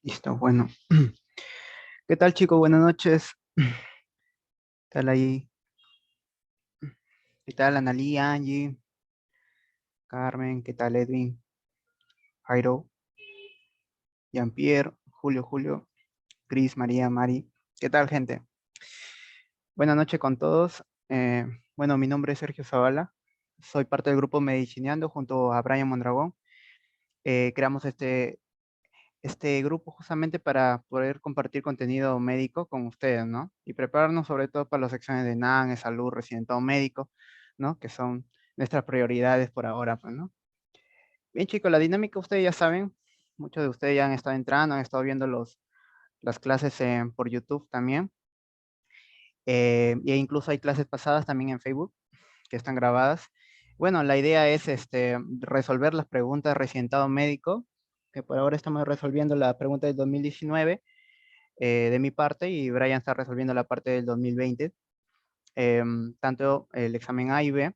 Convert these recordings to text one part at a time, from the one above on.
Listo, bueno. ¿Qué tal, chicos? Buenas noches. ¿Qué tal ahí? ¿Qué tal, Analí, Angie, Carmen? ¿Qué tal, Edwin, Jairo, Jean-Pierre, Julio, Cris, María, Mari? ¿Qué tal, gente? Buenas noches con todos. Bueno, mi nombre es Sergio Zavala. Soy parte del grupo Medicineando junto a Brian Mondragón. Creamos este grupo justamente para poder compartir contenido médico con ustedes, ¿no? Y prepararnos sobre todo para las secciones de NAN, salud, residentado médico, ¿no? Que son nuestras prioridades por ahora, pues, ¿no? Bien, chicos, la dinámica ustedes ya saben, muchos de ustedes ya han estado entrando, han estado viendo las clases por YouTube también, e incluso hay clases pasadas también en Facebook que están grabadas. Bueno, la idea es resolver las preguntas de residentado médico, que por ahora estamos resolviendo la pregunta del 2019 de mi parte y Brian está resolviendo la parte del 2020, tanto el examen A y B.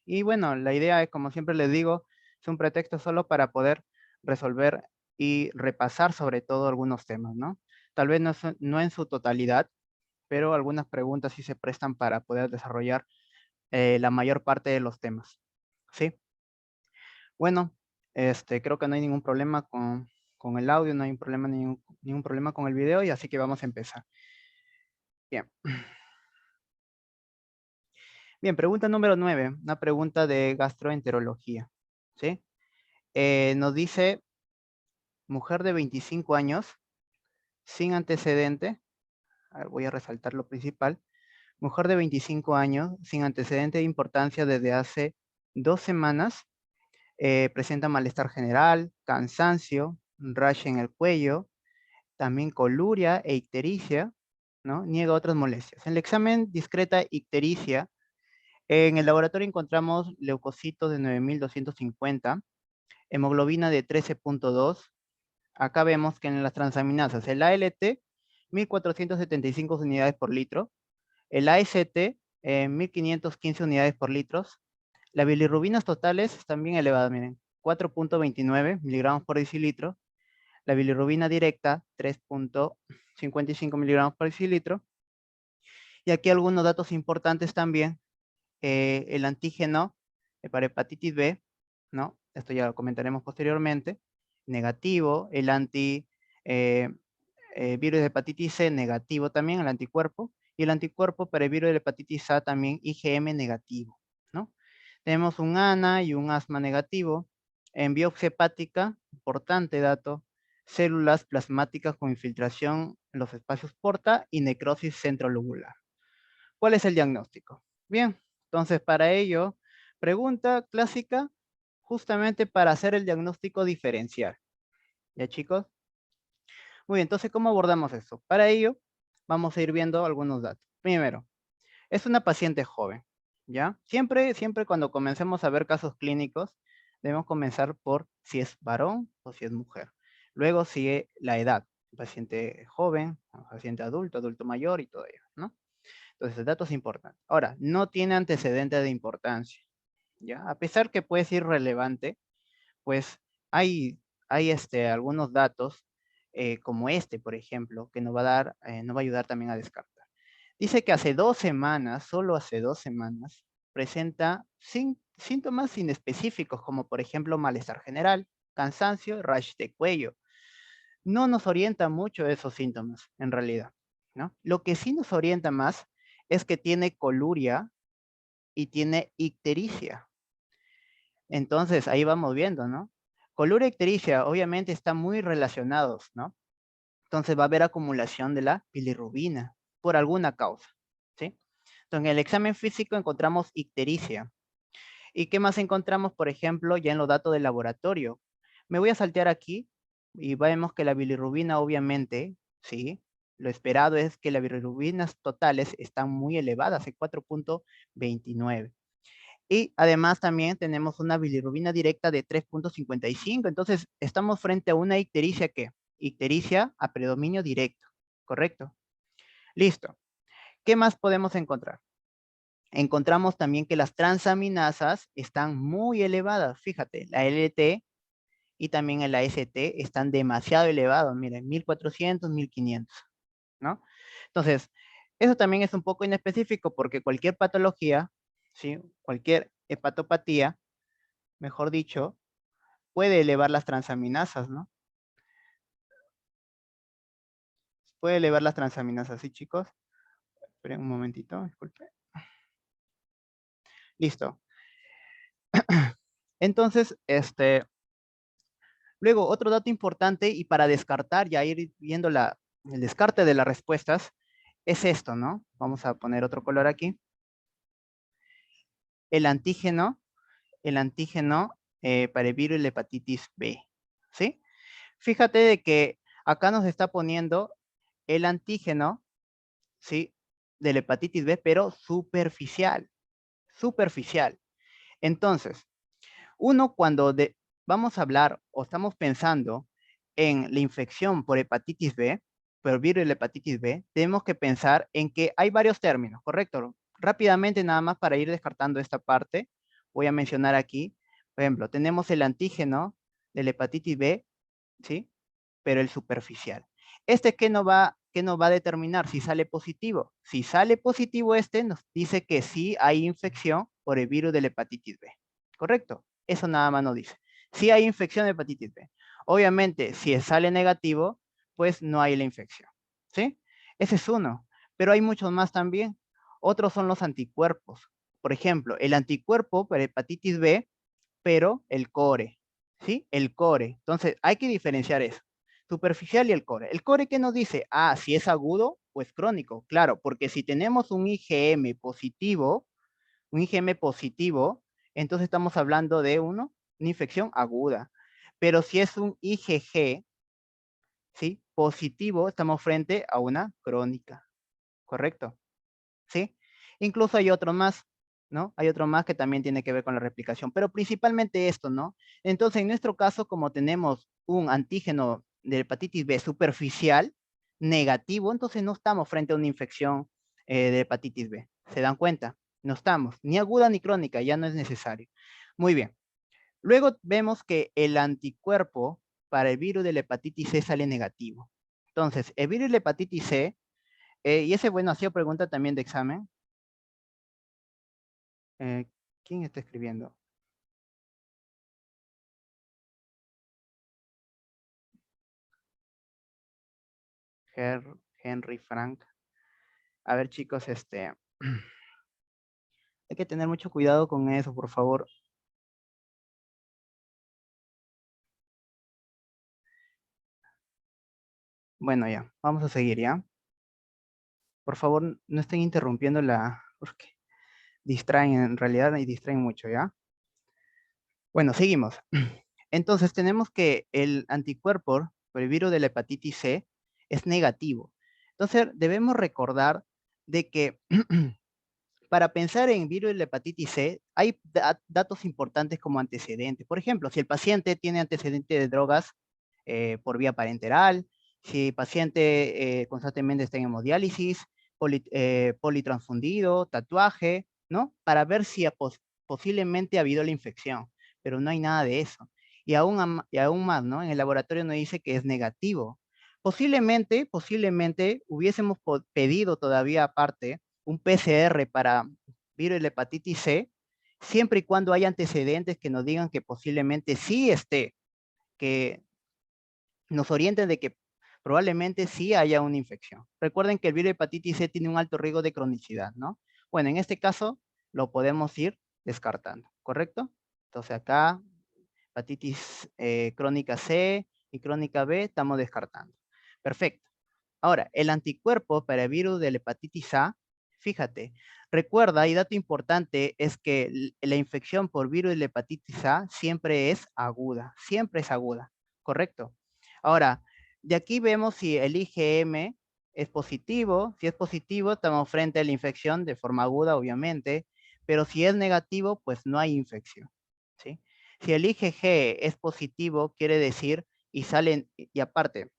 Y bueno, la idea es, como siempre les digo, es un pretexto solo para poder resolver y repasar sobre todo algunos temas, ¿no? Tal vez no en su totalidad, pero algunas preguntas sí se prestan para poder desarrollar la mayor parte de los temas, ¿sí? Bueno, creo que no hay ningún problema con el audio, no hay ningún problema con el video, y así que vamos a empezar. Bien. Bien, pregunta número 9, una pregunta de gastroenterología, ¿sí? Nos dice, mujer de 25 años, sin antecedente, a ver, voy a resaltar lo principal, mujer de 25 años, sin antecedente de importancia desde hace 2 semanas, presenta malestar general, cansancio, rash en el cuello, también coluria e ictericia, ¿no? Niega otras molestias. En el examen discreta ictericia, en el laboratorio encontramos leucocitos de 9250, hemoglobina de 13,2. Acá vemos que en las transaminasas, el ALT, 1475 unidades por litro, el AST, 1515 unidades por litro. Las bilirrubinas totales están bien elevadas, miren, 4,29 miligramos por decilitro. La bilirrubina directa, 3,55 miligramos por decilitro. Y aquí algunos datos importantes también. El antígeno para hepatitis B, ¿no? Esto ya lo comentaremos posteriormente, negativo, el eh, virus de hepatitis C negativo también, el anticuerpo, y el anticuerpo para el virus de hepatitis A también IgM negativo, ¿no? Tenemos un ANA y un asma negativo. En biopsia hepática, importante dato, células plasmáticas con infiltración en los espacios porta y necrosis centrolobular. ¿Cuál es el diagnóstico? Bien, entonces para ello, pregunta clásica, justamente para hacer el diagnóstico diferencial. ¿Ya, chicos? Muy bien, entonces, ¿cómo abordamos eso? Para ello, vamos a ir viendo algunos datos. Primero, es una paciente joven, ¿ya? Siempre cuando comencemos a ver casos clínicos, debemos comenzar por si es varón o si es mujer. Luego sigue la edad, paciente joven, paciente adulto, adulto mayor y todo ello, ¿no? Entonces, el dato es importante. Ahora, no tiene antecedente de importancia, ¿ya? A pesar que puede ser relevante, pues hay, hay algunos datos, como este, por ejemplo, que nos va a ayudar también a descartar. Dice que hace 2 semanas, solo hace 2 semanas, presenta síntomas inespecíficos, como por ejemplo malestar general, cansancio, rash de cuello. No nos orienta mucho esos síntomas, en realidad, ¿no? Lo que sí nos orienta más es que tiene coluria y tiene ictericia. Entonces, ahí vamos viendo, ¿no? Coluria y ictericia obviamente están muy relacionados, ¿no? Entonces va a haber acumulación de la bilirrubina por alguna causa, ¿sí? Entonces, en el examen físico encontramos ictericia. ¿Y qué más encontramos, por ejemplo, ya en los datos del laboratorio? Me voy a saltear aquí y vemos que la bilirrubina, obviamente, sí, lo esperado es que las bilirrubinas totales están muy elevadas, en 4,29. Y además también tenemos una bilirrubina directa de 3,55. Entonces, estamos frente a una ictericia que, ictericia a predominio directo, ¿correcto? Listo. ¿Qué más podemos encontrar? encontramos también que las transaminasas están muy elevadas. Fíjate, la LT y también el AST están demasiado elevados. Miren, 1400, 1500, ¿no? Entonces, eso también es un poco inespecífico porque cualquier patología, ¿sí? Cualquier hepatopatía, mejor dicho, puede elevar las transaminasas, ¿no? Puede elevar las transaminasas, ¿sí, chicos? Esperen un momentito, disculpe. Listo. Entonces, luego otro dato importante y para descartar, ya ir viendo el descarte de las respuestas, es esto, ¿no? Vamos a poner otro color aquí. El antígeno, para el virus y la hepatitis B, ¿sí? Fíjate de que acá nos está poniendo el antígeno, ¿sí? De la hepatitis B, pero superficial, superficial. Entonces, uno cuando vamos a hablar o estamos pensando en la infección por hepatitis B, por virus de la hepatitis B, tenemos que pensar en que hay varios términos, ¿correcto? Rápidamente, nada más para ir descartando esta parte, voy a mencionar aquí, por ejemplo, tenemos el antígeno de la hepatitis B, ¿sí? Pero el superficial. ¿Qué nos va a determinar si sale positivo? Si sale positivo nos dice que sí hay infección por el virus de la hepatitis B, ¿correcto? Eso nada más nos dice. Sí hay infección de hepatitis B. Obviamente, si sale negativo, pues no hay la infección, ¿sí? Ese es uno, pero hay muchos más también. Otros son los anticuerpos. Por ejemplo, el anticuerpo para hepatitis B, pero el core, ¿sí? El core. Entonces, hay que diferenciar eso. Superficial y el core. ¿El core qué nos dice? Ah, si es agudo, pues crónico. Claro, porque si tenemos un IgM positivo, entonces estamos hablando de una infección aguda. Pero si es un IgG, ¿sí? Positivo, estamos frente a una crónica, ¿correcto? ¿Sí? Incluso hay otro más, ¿no? Hay otro más que también tiene que ver con la replicación, pero principalmente esto, ¿no? Entonces, en nuestro caso, como tenemos un antígeno de hepatitis B superficial, negativo, entonces no estamos frente a una infección de hepatitis B. ¿Se dan cuenta? No estamos, ni aguda ni crónica, ya no es necesario. Muy bien. Luego vemos que el anticuerpo para el virus de la hepatitis C sale negativo. Entonces, el virus de la hepatitis C, y ese, bueno, ha sido pregunta también de examen. Eh, ¿Quién está escribiendo? Henry Frank. A ver, chicos, hay que tener mucho cuidado con eso, por favor. Bueno, ya, vamos a seguir, ¿ya? Por favor, no estén interrumpiendo porque distraen en realidad y distraen mucho, ¿ya? Bueno, seguimos. Entonces, tenemos que el anticuerpo por el virus de la hepatitis C es negativo. Entonces, debemos recordar de que para pensar en virus de la hepatitis C, hay datos importantes como antecedentes. Por ejemplo, si el paciente tiene antecedentes de drogas por vía parenteral, si el paciente constantemente está en hemodiálisis, politransfundido, tatuaje, ¿no? Para ver si posiblemente ha habido la infección, pero no hay nada de eso. Y aún más, ¿no? En el laboratorio nos dice que es negativo. Posiblemente hubiésemos pedido todavía aparte un PCR para virus de la hepatitis C, siempre y cuando haya antecedentes que nos digan que posiblemente sí esté, que nos orienten de que probablemente sí haya una infección. Recuerden que el virus de hepatitis C tiene un alto riesgo de cronicidad, ¿no? Bueno, en este caso lo podemos ir descartando, ¿correcto? Entonces acá, hepatitis crónica C y crónica B, estamos descartando. Perfecto. Ahora, el anticuerpo para el virus de la hepatitis A, fíjate, recuerda, y dato importante, es que la infección por virus de la hepatitis A siempre es aguda, ¿correcto? Ahora, de aquí vemos si el IgM es positivo. Si es positivo, estamos frente a la infección de forma aguda, obviamente, pero si es negativo, pues no hay infección, ¿sí? Si el IgG es positivo, quiere decir, y aparte,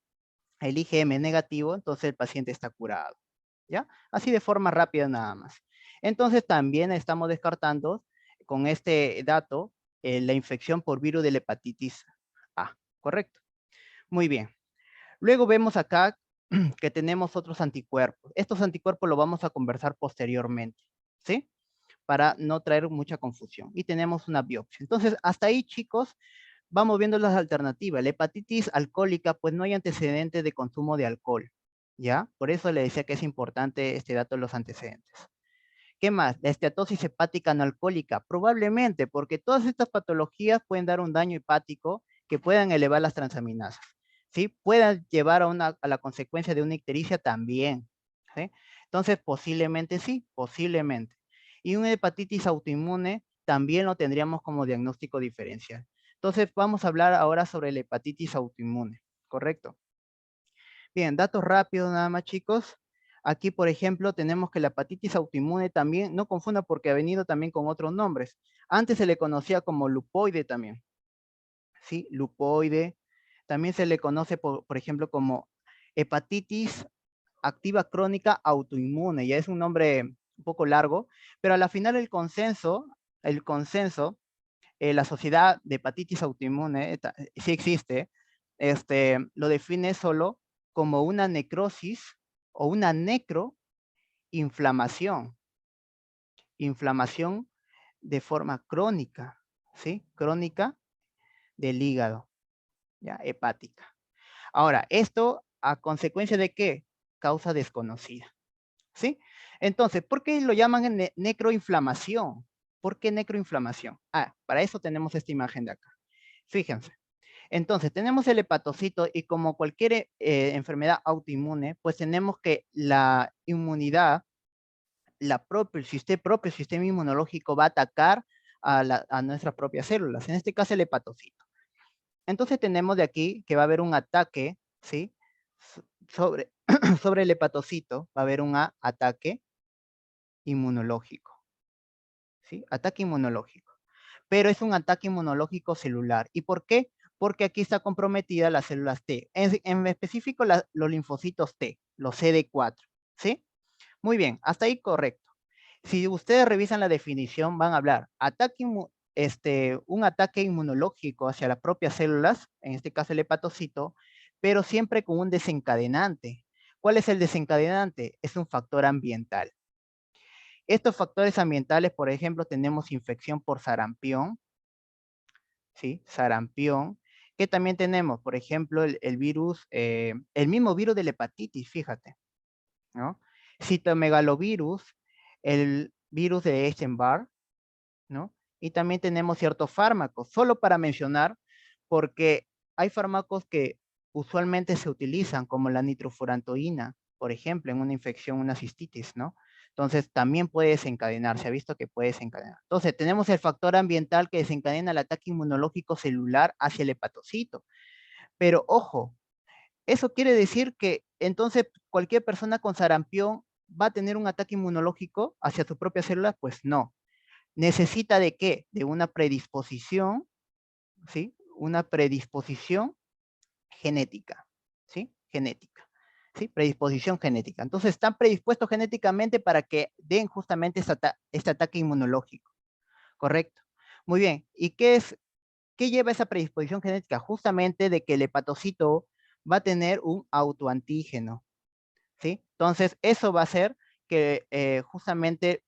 el IgM negativo, entonces el paciente está curado, ¿ya? Así de forma rápida nada más. Entonces también estamos descartando con este dato la infección por virus de la hepatitis A, ¿correcto? Muy bien. Luego vemos acá que tenemos otros anticuerpos. Estos anticuerpos los vamos a conversar posteriormente, ¿sí? Para no traer mucha confusión. Y tenemos una biopsia. Entonces, hasta ahí, chicos, vamos viendo las alternativas. La hepatitis alcohólica, pues no hay antecedentes de consumo de alcohol, ¿ya? Por eso le decía que es importante este dato de los antecedentes. ¿Qué más? La esteatosis hepática no alcohólica, probablemente, porque todas estas patologías pueden dar un daño hepático que puedan elevar las transaminasas, ¿sí? Puedan llevar a la consecuencia de una ictericia también, ¿sí? Entonces, posiblemente sí, posiblemente. Y una hepatitis autoinmune también lo tendríamos como diagnóstico diferencial. Entonces, vamos a hablar ahora sobre la hepatitis autoinmune, ¿correcto? Bien, datos rápidos nada más, chicos. Aquí, por ejemplo, tenemos que la hepatitis autoinmune también, no confunda porque ha venido también con otros nombres. Antes se le conocía como lupoide también, ¿sí? Lupoide. También se le conoce, por ejemplo, como hepatitis activa crónica autoinmune. Ya es un nombre un poco largo, pero a la final la Sociedad de Hepatitis Autoinmune, sí existe, lo define solo como una necrosis o una necroinflamación, inflamación de forma crónica, ¿sí? Crónica del hígado, ya, hepática. Ahora, esto a consecuencia de qué? Causa desconocida, ¿sí? Entonces, ¿por qué lo llaman necroinflamación? ¿Por qué necroinflamación? Ah, para eso tenemos esta imagen de acá. Fíjense. Entonces, tenemos el hepatocito y como cualquier enfermedad autoinmune, pues tenemos que la inmunidad, el propio sistema inmunológico va a atacar a nuestras propias células, en este caso el hepatocito. Entonces tenemos de aquí que va a haber un ataque, ¿sí? Sobre, sobre el hepatocito va a haber un ataque inmunológico, ¿sí? Ataque inmunológico. Pero es un ataque inmunológico celular. ¿Y por qué? Porque aquí está comprometida las células T, en específico los linfocitos T, los CD4, ¿sí? Muy bien, hasta ahí correcto. Si ustedes revisan la definición, van a hablar un ataque inmunológico hacia las propias células, en este caso el hepatocito, pero siempre con un desencadenante. ¿Cuál es el desencadenante? Es un factor ambiental. Estos factores ambientales, por ejemplo, tenemos infección por sarampión, ¿sí? Sarampión, que también tenemos, por ejemplo, el virus, el mismo virus de la hepatitis, fíjate, ¿no? Citomegalovirus, el virus de Epstein-Barr, ¿no? Y también tenemos ciertos fármacos, solo para mencionar, porque hay fármacos que usualmente se utilizan, como la nitrofurantoína, por ejemplo, en una infección, una cistitis, ¿no? Entonces, también puede desencadenar, se ha visto que puede desencadenar. Entonces, tenemos el factor ambiental que desencadena el ataque inmunológico celular hacia el hepatocito. Pero ojo, eso quiere decir que entonces cualquier persona con sarampión va a tener un ataque inmunológico hacia su propia célula, pues no. ¿Necesita de qué? De una predisposición, ¿sí? Una predisposición genética, ¿sí? Genética, ¿sí? Predisposición genética. Entonces, están predispuestos genéticamente para que den justamente este ataque inmunológico, ¿correcto? Muy bien. ¿Y qué lleva esa predisposición genética? Justamente de que el hepatocito va a tener un autoantígeno, ¿sí? Entonces, eso va a hacer que justamente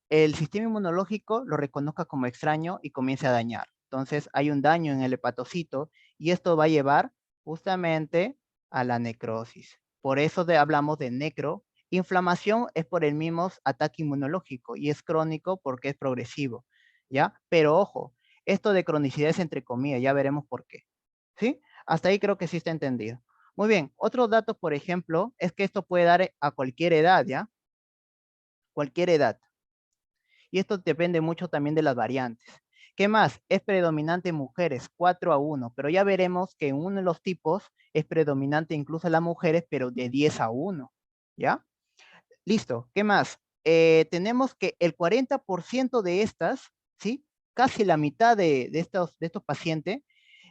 el sistema inmunológico lo reconozca como extraño y comience a dañar. Entonces hay un daño en el hepatocito y esto va a llevar justamente a la necrosis. Por eso hablamos de inflamación es por el mismo ataque inmunológico y es crónico porque es progresivo, ¿ya? Pero ojo, esto de cronicidad es entre comillas, ya veremos por qué, ¿sí? Hasta ahí creo que sí está entendido. Muy bien, otros datos, por ejemplo, es que esto puede dar a cualquier edad, ¿ya? Cualquier edad. Y esto depende mucho también de las variantes. ¿Qué más? Es predominante en mujeres, 4-1, pero ya veremos que en uno de los tipos es predominante incluso en las mujeres, pero de 10-1, ¿ya? Listo, ¿qué más? Tenemos que el 40% de estas, ¿sí? Casi la mitad de estos pacientes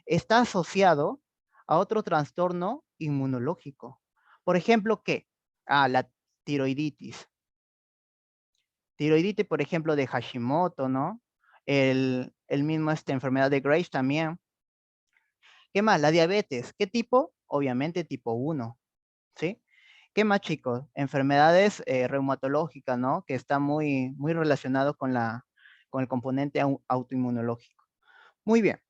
está asociado a otro trastorno inmunológico. Por ejemplo, ¿qué? La tiroiditis, Tiroiditis, por ejemplo, de Hashimoto, ¿no? El mismo enfermedad de Graves también. ¿Qué más? La diabetes. ¿Qué tipo? Obviamente tipo 1, ¿sí? ¿Qué más, chicos? Enfermedades reumatológicas, ¿no? Que está muy relacionado con el componente autoinmunológico. Muy bien.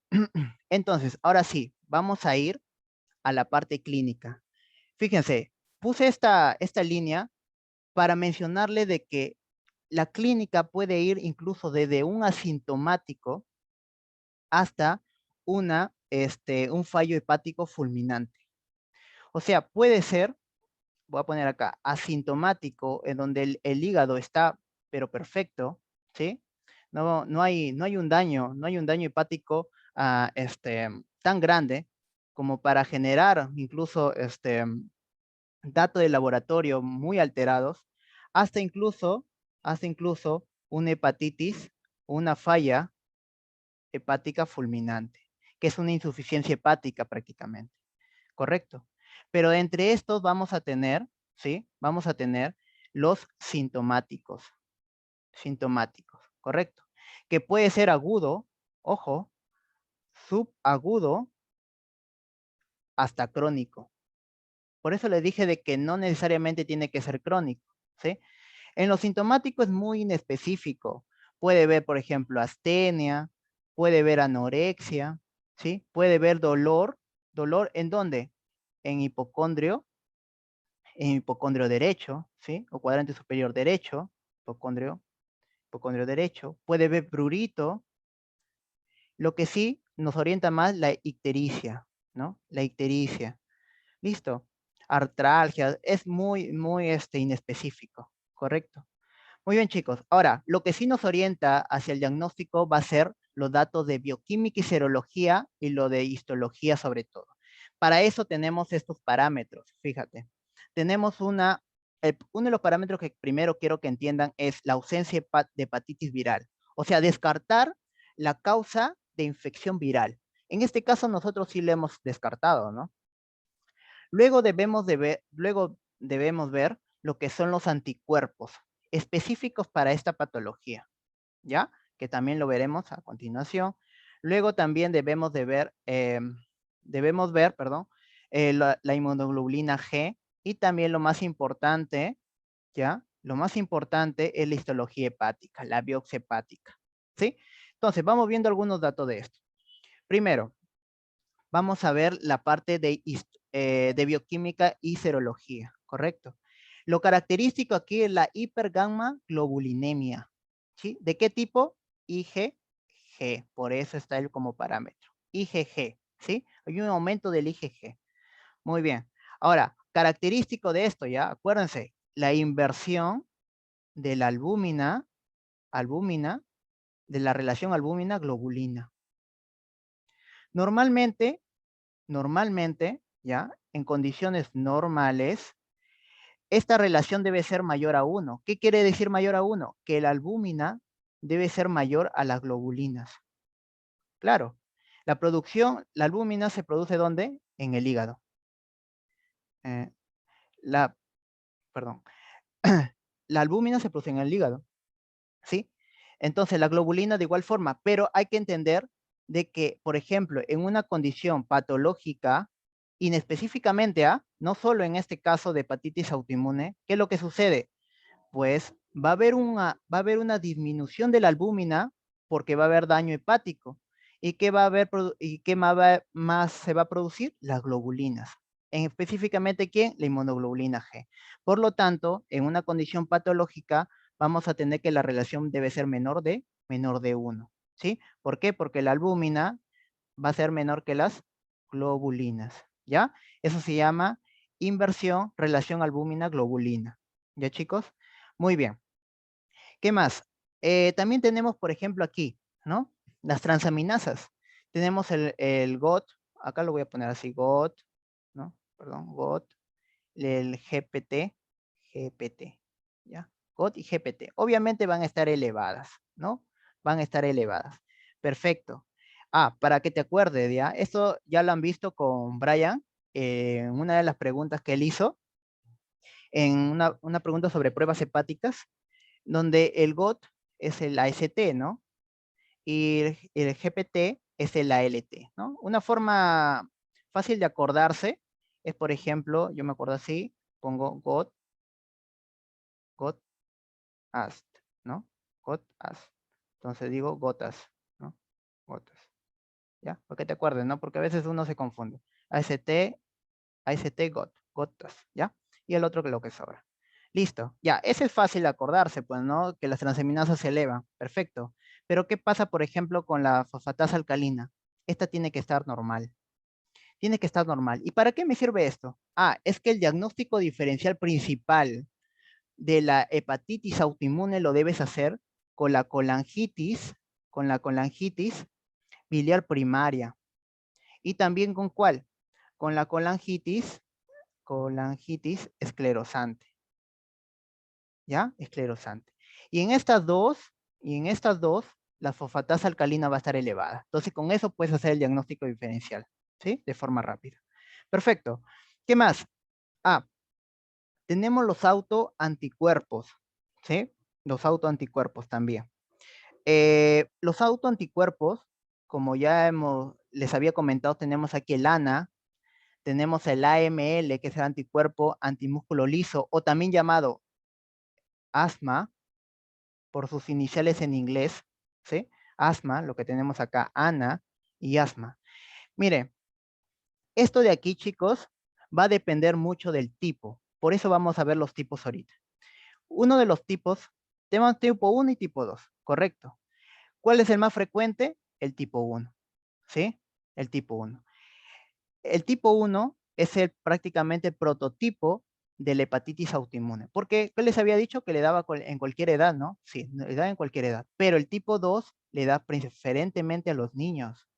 Entonces, ahora sí, vamos a ir a la parte clínica. Fíjense, puse esta línea para mencionarle de que la clínica puede ir incluso desde un asintomático hasta un fallo hepático fulminante. O sea, puede ser, voy a poner acá, asintomático, en donde el hígado está, pero perfecto, ¿sí? No hay un daño, no hay un daño hepático tan grande como para generar incluso datos de laboratorio muy alterados, hasta incluso, hasta incluso una hepatitis, una falla hepática fulminante, que es una insuficiencia hepática prácticamente, ¿correcto? Pero entre estos vamos a tener, ¿sí? Vamos a tener los sintomáticos, ¿correcto? Que puede ser agudo, ojo, subagudo, hasta crónico. Por eso le dije de que no necesariamente tiene que ser crónico, ¿sí? En lo sintomático es muy inespecífico. Puede ver, por ejemplo, astenia, puede ver anorexia, ¿sí? Puede ver dolor. ¿Dolor en dónde? En hipocondrio derecho, ¿sí? O cuadrante superior derecho, hipocondrio derecho. Puede ver prurito. Lo que sí nos orienta más la ictericia, ¿no? La ictericia. Listo. Artralgia, es muy inespecífico, ¿correcto? Muy bien, chicos. Ahora, lo que sí nos orienta hacia el diagnóstico va a ser los datos de bioquímica y serología y lo de histología sobre todo. Para eso tenemos estos parámetros, fíjate. Tenemos uno de los parámetros que primero quiero que entiendan es la ausencia de hepatitis viral. O sea, descartar la causa de infección viral. En este caso nosotros sí lo hemos descartado, ¿no? Luego debemos ver lo que son los anticuerpos específicos para esta patología, ¿ya? Que también lo veremos a continuación. Luego también debemos ver, perdón, la inmunoglobulina G y también lo más importante, ¿ya? Lo más importante es la histología hepática, la biopsia hepática, ¿sí? Entonces, vamos viendo algunos datos de esto. Primero, vamos a ver la parte de bioquímica y serología, ¿correcto? Lo característico aquí es la hipergamma globulinemia, ¿sí? ¿De qué tipo? IgG, por eso está él como parámetro. IgG, ¿sí? Hay un aumento del IgG. Muy bien. Ahora, característico de esto, ¿ya? Acuérdense, la inversión de la albúmina, de la relación albúmina-globulina. Normalmente, ¿ya? En condiciones normales, esta relación debe ser mayor a 1. ¿Qué quiere decir mayor a 1? Que la albúmina debe ser mayor a las globulinas. Claro, la albúmina se produce ¿dónde? En el hígado. Eh, la, perdón, la albúmina se produce en el hígado, ¿sí? Entonces la globulina de igual forma, pero hay que entender de que, por ejemplo, en una condición patológica, inespecíficamente, no solo en este caso de hepatitis autoinmune, ¿qué es lo que sucede? Pues va a haber una disminución de la albúmina porque va a haber daño hepático. ¿Y qué va a haber, y qué más se va a producir? Las globulinas. Específicamente, ¿quién? La inmunoglobulina G. Por lo tanto, en una condición patológica, vamos a tener que la relación debe ser menor de 1. ¿Sí? ¿Por qué? Porque la albúmina va a ser menor que las globulinas. ¿Ya? Eso se llama inversión, relación albúmina-globulina. ¿Ya, chicos? Muy bien. ¿Qué más? También tenemos, por ejemplo, aquí, ¿no? Las transaminasas. Tenemos el GOT, acá lo voy a poner así, GOT, ¿no? Perdón, GOT, el GPT, ¿ya? GOT y GPT. Obviamente van a estar elevadas, ¿no? Van a estar elevadas. Perfecto. Para que te acuerdes, ¿ya? Esto ya lo han visto con Brian, en una de las preguntas que él hizo, en una pregunta sobre pruebas hepáticas. donde el GOT es el AST, ¿no? Y el GPT es el ALT, ¿no? Una forma fácil de acordarse es, por ejemplo, yo me acuerdo así, pongo got ast, ¿no? Got ast. Entonces digo gotas, ¿no? Gotas, ¿ya? Para que te acuerdes, ¿no? Porque a veces uno se confunde. AST got, gotas, ¿ya? Y el otro que lo que sobra. Listo, ya, ese es fácil de acordarse, pues, ¿no? Que las transaminasas se elevan, perfecto. Pero ¿qué pasa, por ejemplo, con la fosfatasa alcalina? Esta tiene que estar normal, tiene que estar normal. ¿Y para qué me sirve esto? Ah, es que el diagnóstico diferencial principal de la hepatitis autoinmune lo debes hacer con la colangitis biliar primaria. ¿Y también con cuál? Con la colangitis esclerosante. ¿Ya? Esclerosante. Y en estas dos, la fosfatasa alcalina va a estar elevada. Entonces, con eso puedes hacer el diagnóstico diferencial, ¿sí? De forma rápida. Perfecto. ¿Qué más? Ah, tenemos los autoanticuerpos, ¿sí? Los autoanticuerpos también. Los autoanticuerpos, como ya les había comentado, tenemos aquí el ANA, tenemos el AML, que es el anticuerpo antimúsculo liso, o también llamado asma, por sus iniciales en inglés, ¿sí? Asma, lo que tenemos acá, ANA y asma. Mire, esto de aquí, chicos, va a depender mucho del tipo. Por eso vamos a ver los tipos ahorita. Uno de los tipos, tenemos tipo 1 y tipo 2, correcto. ¿Cuál es el más frecuente? El tipo 1, ¿sí? El tipo 1. El tipo 1 es prácticamente el prototipo de la hepatitis autoinmune. Porque, ¿qué les había dicho? Que le daba en cualquier edad, ¿no? Sí, le da en cualquier edad. Pero el tipo 2 le da preferentemente a los niños.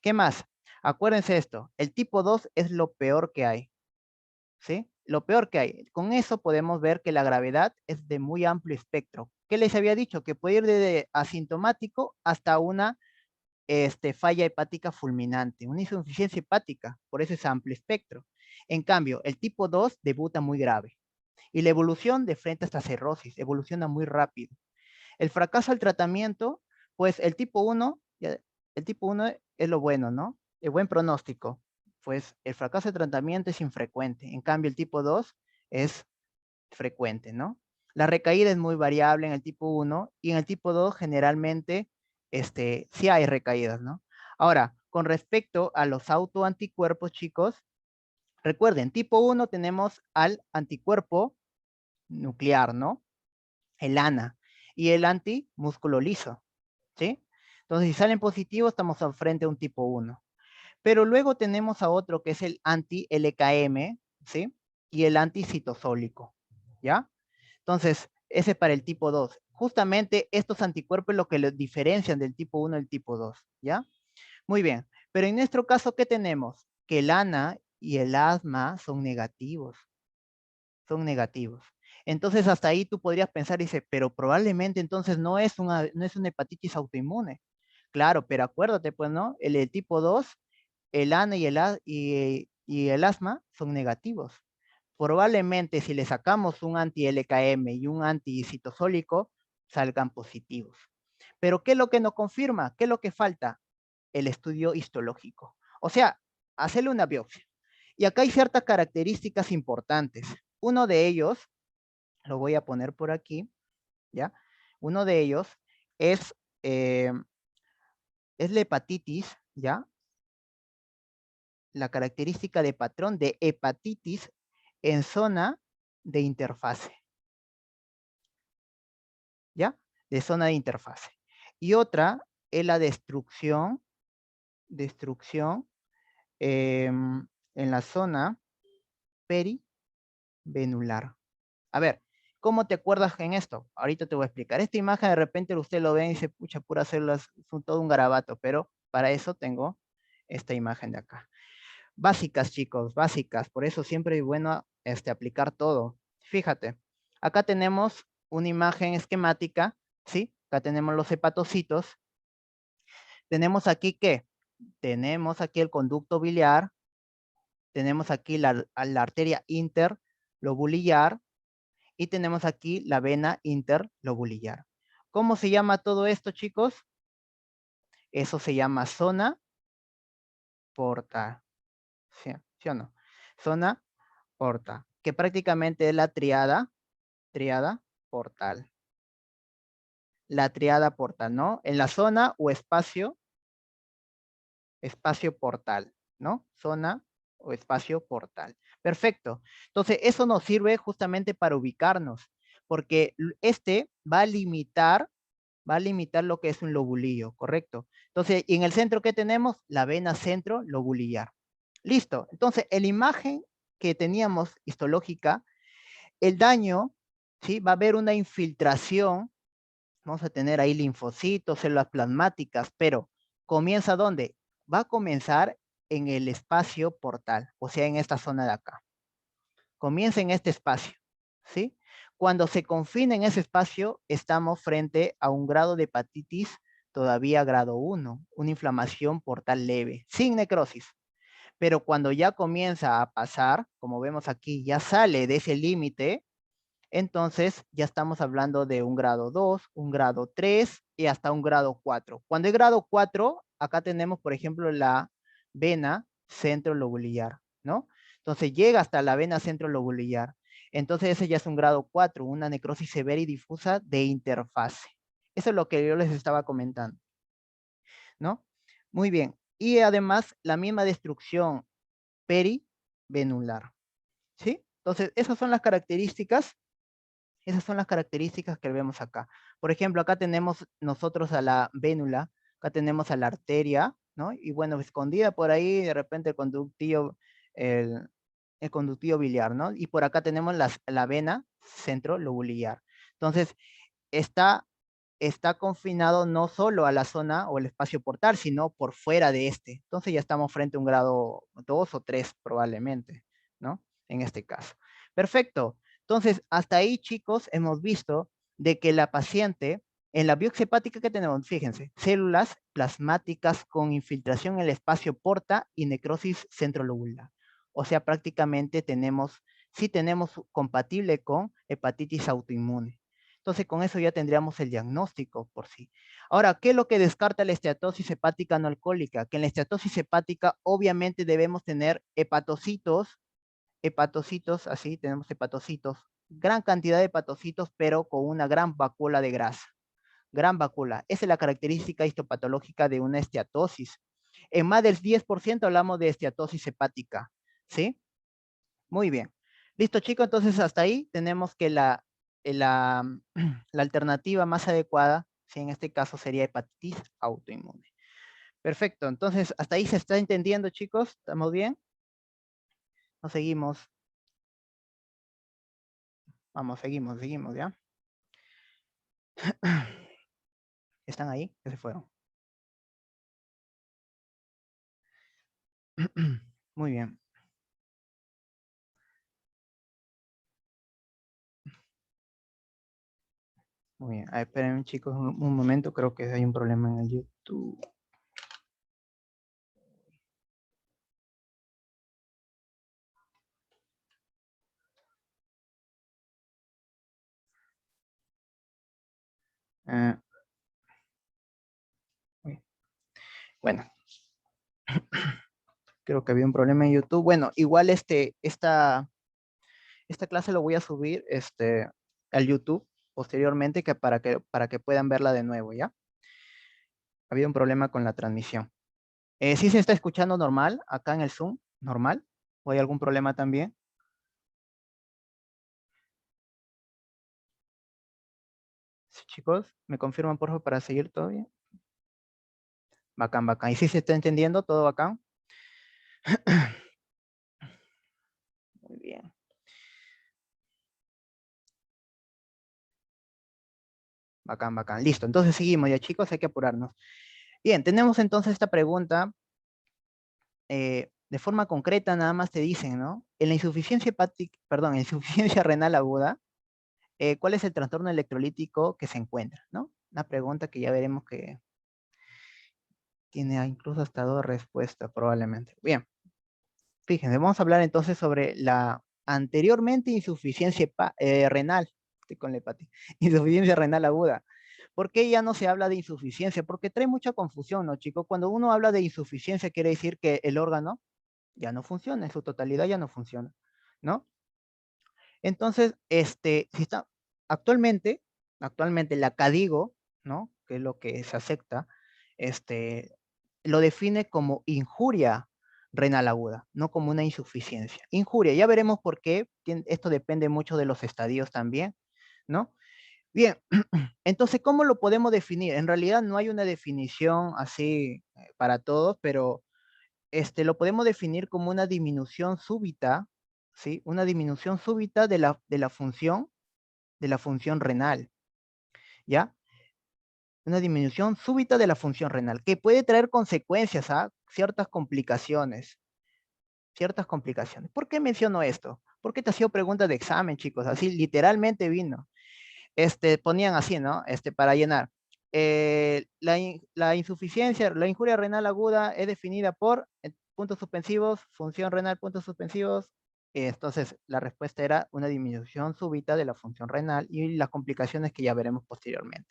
¿Qué más? Acuérdense esto, el tipo 2 es lo peor que hay, ¿sí? Lo peor que hay. Con eso podemos ver que la gravedad es de muy amplio espectro. ¿Qué les había dicho? Que puede ir de asintomático hasta una falla hepática fulminante, una insuficiencia hepática, por eso es amplio espectro. En cambio, el tipo 2 debuta muy grave y la evolución de frente hasta cirrosis, evoluciona muy rápido. El fracaso al tratamiento, pues el tipo 1 es lo bueno, ¿no? El buen pronóstico, pues el fracaso de tratamiento es infrecuente, en cambio el tipo 2 es frecuente, ¿no? La recaída es muy variable en el tipo 1 y en el tipo 2 generalmente sí hay recaídas, ¿no? Ahora, con respecto a los autoanticuerpos, chicos, recuerden, tipo 1 tenemos al anticuerpo nuclear, ¿no? El ANA y el antimúsculo liso, ¿sí? Entonces, si salen positivos, estamos al frente de un tipo 1. Pero luego tenemos a otro que es el anti-LKM, ¿sí? Y el anticitosólico, ¿ya? Entonces, ese es para el tipo 2. Justamente estos anticuerpos es lo que los diferencian del tipo 1 al tipo 2, ¿ya? Muy bien, pero en nuestro caso, ¿qué tenemos? Que el ANA y el asma son negativos, son negativos. Entonces, hasta ahí tú podrías pensar, dice, pero probablemente entonces no es una hepatitis autoinmune. Claro, pero acuérdate, pues, ¿no? El tipo 2, el ANA y el asma son negativos. Probablemente si le sacamos un anti-LKM y un anticitosólico, salgan positivos. Pero ¿qué es lo que nos confirma? ¿Qué es lo que falta? El estudio histológico. O sea, hacerle una biopsia. Y acá hay ciertas características importantes. Uno de ellos, lo voy a poner por aquí, ¿ya? Uno de ellos es, eh, es la hepatitis, ¿ya? La característica de patrón de hepatitis en zona de interfase, ¿ya? De zona de interfase. Y otra es la destrucción en la zona perivenular. A ver, ¿cómo te acuerdas en esto? Ahorita te voy a explicar. Esta imagen de repente usted lo ve y dice, pucha, puras células, son todo un garabato, pero para eso tengo esta imagen de acá. Básicas, chicos, básicas. Por eso siempre es bueno aplicar todo. Fíjate, acá tenemos una imagen esquemática, ¿sí? Acá tenemos los hepatocitos. Tenemos aquí, ¿qué? Tenemos aquí el conducto biliar. Tenemos aquí la arteria interlobular. Y tenemos aquí la vena interlobulillar. ¿Cómo se llama todo esto, chicos? Eso se llama zona portal. ¿Sí, sí o no? Zona portal, que prácticamente es la triada portal. La triada portal, ¿no? En la zona o espacio portal, ¿no? Zona o espacio portal. Perfecto. Entonces, eso nos sirve justamente para ubicarnos, porque este va a limitar lo que es un lobulillo, ¿correcto? Entonces, ¿y en el centro qué tenemos? La vena centro lobulillar. Listo. Entonces, en la imagen que teníamos histológica, el daño, ¿sí? Va a haber una infiltración. Vamos a tener ahí linfocitos, células plasmáticas, pero ¿comienza dónde? Va a comenzar en el espacio portal, o sea, en esta zona de acá. Comienza en este espacio, ¿sí? Cuando se confina en ese espacio, estamos frente a un grado de hepatitis todavía grado 1, una inflamación portal leve, sin necrosis. Pero cuando ya comienza a pasar, como vemos aquí, ya sale de ese límite, entonces ya estamos hablando de un grado 2, un grado 3 y hasta un grado 4. Cuando es grado 4, acá tenemos, por ejemplo, la vena centrolobulillar, ¿no? Entonces llega hasta la vena centrolobulillar. Entonces ese ya es un grado 4, una necrosis severa y difusa de interfase. Eso es lo que yo les estaba comentando, ¿no? Muy bien. Y además la misma destrucción perivenular, ¿sí? Entonces esas son las características. Esas son las características que vemos acá. Por ejemplo, acá tenemos nosotros a la vénula, acá tenemos a la arteria, ¿no? Y bueno, escondida por ahí, de repente el, el conductivo biliar, ¿no? Y por acá tenemos la vena centrolobulillar. Entonces, está, está confinado no solo a la zona o el espacio portal, sino por fuera de este. Entonces ya estamos frente a un grado 2 o 3 probablemente, ¿no? En este caso. Perfecto. Entonces, hasta ahí, chicos, hemos visto de que la paciente, en la biopsia hepática que tenemos, fíjense, células plasmáticas con infiltración en el espacio porta y necrosis centrolobular. O sea, prácticamente sí tenemos compatible con hepatitis autoinmune. Entonces, con eso ya tendríamos el diagnóstico por sí. Ahora, ¿qué es lo que descarta la esteatosis hepática no alcohólica? Que en la esteatosis hepática obviamente debemos tener hepatocitos, así tenemos hepatocitos, gran cantidad de hepatocitos, pero con una gran vacuola de grasa. Gran vacuola. Esa es la característica histopatológica de una esteatosis. En más del 10% hablamos de esteatosis hepática, ¿sí? Muy bien. Listo, chicos, entonces hasta ahí tenemos que la, la alternativa más adecuada, ¿sí? En este caso sería hepatitis autoinmune. Perfecto, entonces hasta ahí se está entendiendo, chicos. ¿Estamos bien? Nos seguimos. Vamos, seguimos, ¿ya? ¿Están ahí? ¿Qué se fueron? Muy bien, muy bien. A ver, esperen, chicos, un momento. Creo que hay un problema en el YouTube. Ah, bueno, creo que había un problema en YouTube. Bueno, igual esta clase lo voy a subir al YouTube posteriormente para que puedan verla de nuevo, ¿ya? Había un problema con la transmisión. ¿Sí se está escuchando normal acá en el Zoom? ¿Normal? ¿O hay algún problema también? Sí, chicos, ¿me confirman por favor para seguir todo bien? Bacán, bacán. ¿Y sí se está entendiendo todo bacán? Muy bien. Bacán, bacán. Listo, entonces seguimos ya, chicos, hay que apurarnos. Bien, tenemos entonces esta pregunta. De forma concreta, nada más te dicen, ¿no? En la insuficiencia hepática, perdón, en insuficiencia renal aguda, ¿cuál es el trastorno electrolítico que se encuentra, ¿no? Una pregunta que ya veremos que tiene incluso hasta dos respuestas, probablemente. Bien, fíjense, vamos a hablar entonces sobre anteriormente insuficiencia renal, estoy con la hepatitis, insuficiencia renal aguda. ¿Por qué ya no se habla de insuficiencia? Porque trae mucha confusión, ¿no, chicos? Cuando uno habla de insuficiencia, quiere decir que el órgano ya no funciona, en su totalidad ya no funciona, ¿no? Entonces, si está, actualmente, actualmente la CADIGO, ¿no? Que es lo que se acepta, lo define como injuria renal aguda, no como una insuficiencia. Injuria, ya veremos por qué, esto depende mucho de los estadios también, ¿no? Bien, entonces, ¿cómo lo podemos definir? En realidad no hay una definición así para todos, pero lo podemos definir como una disminución súbita, ¿sí? Una disminución súbita de la función renal, ¿ya? Una disminución súbita de la función renal, que puede traer consecuencias a ciertas complicaciones, ciertas complicaciones. ¿Por qué menciono esto? Porque te ha sido pregunta de examen, chicos, así literalmente vino. Ponían así, ¿no? Para llenar. La insuficiencia, la injuria renal aguda es definida por puntos suspensivos, función renal, puntos suspensivos. Entonces, la respuesta era una disminución súbita de la función renal y las complicaciones que ya veremos posteriormente.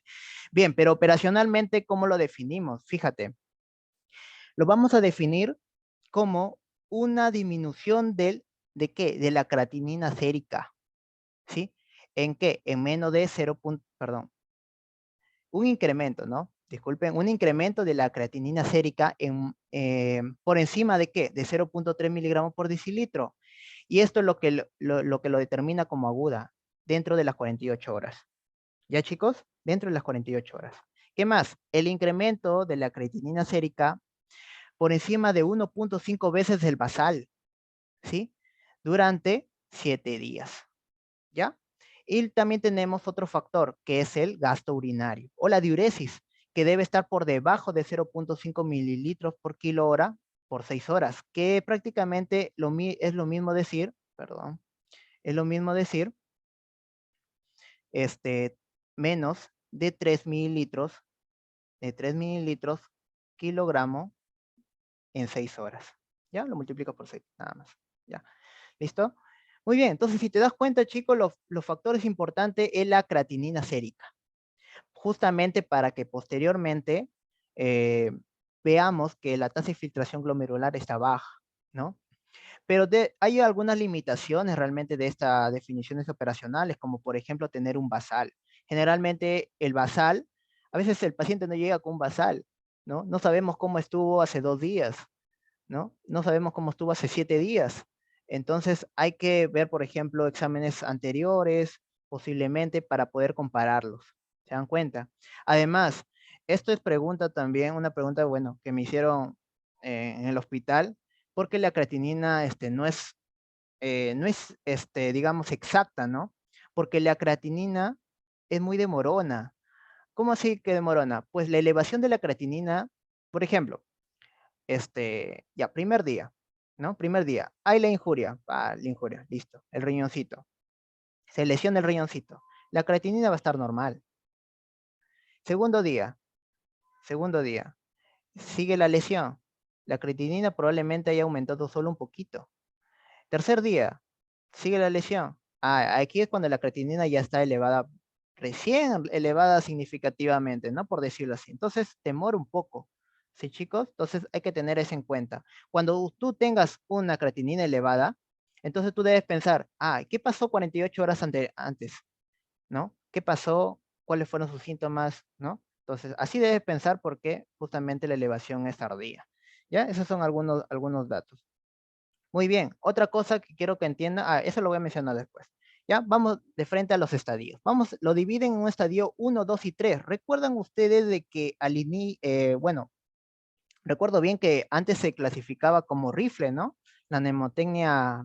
Bien, pero operacionalmente, ¿cómo lo definimos? Fíjate, lo vamos a definir como una disminución ¿de qué? De la creatinina sérica, ¿sí? ¿En qué? En menos de 0. Perdón, un incremento, ¿no? Disculpen, un incremento de la creatinina sérica por encima de qué? De 0,3 miligramos por decilitro. Y esto es lo que lo determina como aguda dentro de las 48 horas. ¿Ya, chicos? Dentro de las 48 horas. ¿Qué más? El incremento de la creatinina sérica por encima de 1,5 veces el basal, ¿sí? Durante 7 días. ¿Ya? Y también tenemos otro factor, que es el gasto urinario o la diuresis, que debe estar por debajo de 0,5 mililitros por kilo hora por 6 horas, que prácticamente es lo mismo decir, perdón, es lo mismo decir, este, menos de 3 mililitros kilogramo en 6 horas. ¿Ya? Lo multiplico por 6, nada más. ¿Ya? ¿Listo? Muy bien, entonces si te das cuenta, chicos, los factores importantes es la creatinina sérica, justamente para que posteriormente eh, veamos que la tasa de filtración glomerular está baja, ¿no? Pero hay algunas limitaciones realmente de estas definiciones operacionales, como por ejemplo tener un basal. Generalmente el basal, a veces el paciente no llega con un basal, ¿no? No sabemos cómo estuvo hace 2 días, ¿no? No sabemos cómo estuvo hace 7 días. Entonces hay que ver, por ejemplo, exámenes anteriores, posiblemente, para poder compararlos. ¿Se dan cuenta? Además, esto es pregunta también, una pregunta, bueno, que me hicieron en el hospital, porque la creatinina no es, digamos, exacta, ¿no? Porque la creatinina es muy demorona. ¿Cómo así que demorona? Pues la elevación de la creatinina, por ejemplo, ya, primer día, ¿no? Primer día, hay la injuria, listo, el riñoncito, se lesiona el riñoncito, la creatinina va a estar normal. Segundo día, segundo día, sigue la lesión, la creatinina probablemente haya aumentado solo un poquito. Tercer día, sigue la lesión. Aquí es cuando la creatinina ya está elevada, recién elevada significativamente, ¿no? Por decirlo así. Entonces, temor un poco. ¿Sí, chicos? Entonces, hay que tener eso en cuenta. Cuando tú tengas una creatinina elevada, entonces tú debes pensar, ¿qué pasó 48 horas antes? ¿No? ¿Qué pasó? ¿Cuáles fueron sus síntomas? ¿No? Entonces, así debes pensar porque justamente la elevación es tardía. ¿Ya? Esos son algunos datos. Muy bien, otra cosa que quiero que entienda, eso lo voy a mencionar después. Ya, vamos de frente a los estadios. Vamos, lo dividen en un estadio 1, 2 y 3. ¿Recuerdan ustedes de que bueno, recuerdo bien que antes se clasificaba como rifle, ¿no? La mnemotecnia,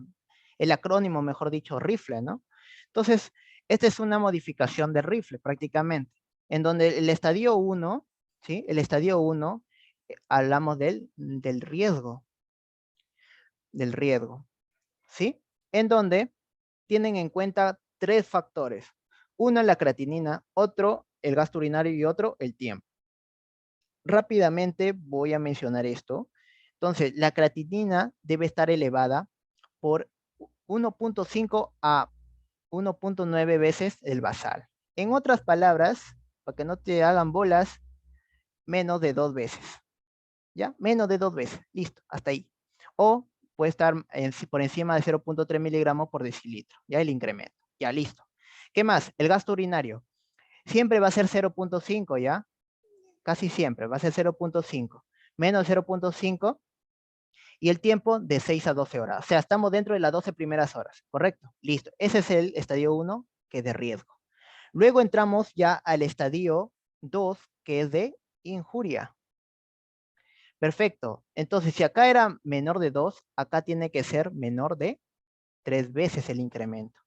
el acrónimo, mejor dicho, rifle, ¿no? Entonces, esta es una modificación de rifle prácticamente, en donde el estadio 1, ¿sí? El estadio 1, hablamos del riesgo, ¿sí? En donde tienen en cuenta 3 factores. Uno, la creatinina, otro, el gasto urinario y otro, el tiempo. Rápidamente voy a mencionar esto. Entonces, la creatinina debe estar elevada por 1.5 a 1.9 veces el basal. En otras palabras, para que no te hagan bolas, menos de 2 veces. ¿Ya? Menos de 2 veces. Listo, hasta ahí. O puede estar por encima de 0.3 miligramos por decilitro. Ya el incremento. Ya, listo. ¿Qué más? El gasto urinario. Siempre va a ser 0.5, ¿ya? Casi siempre va a ser 0.5. Menos 0.5 y el tiempo de 6 a 12 horas. O sea, estamos dentro de las 12 primeras horas, ¿correcto? Listo. Ese es el estadio 1, que es de riesgo. Luego entramos ya al estadio 2, que es de injuria. Perfecto. Entonces, si acá era menor de 2, acá tiene que ser menor de 3 veces el incremento.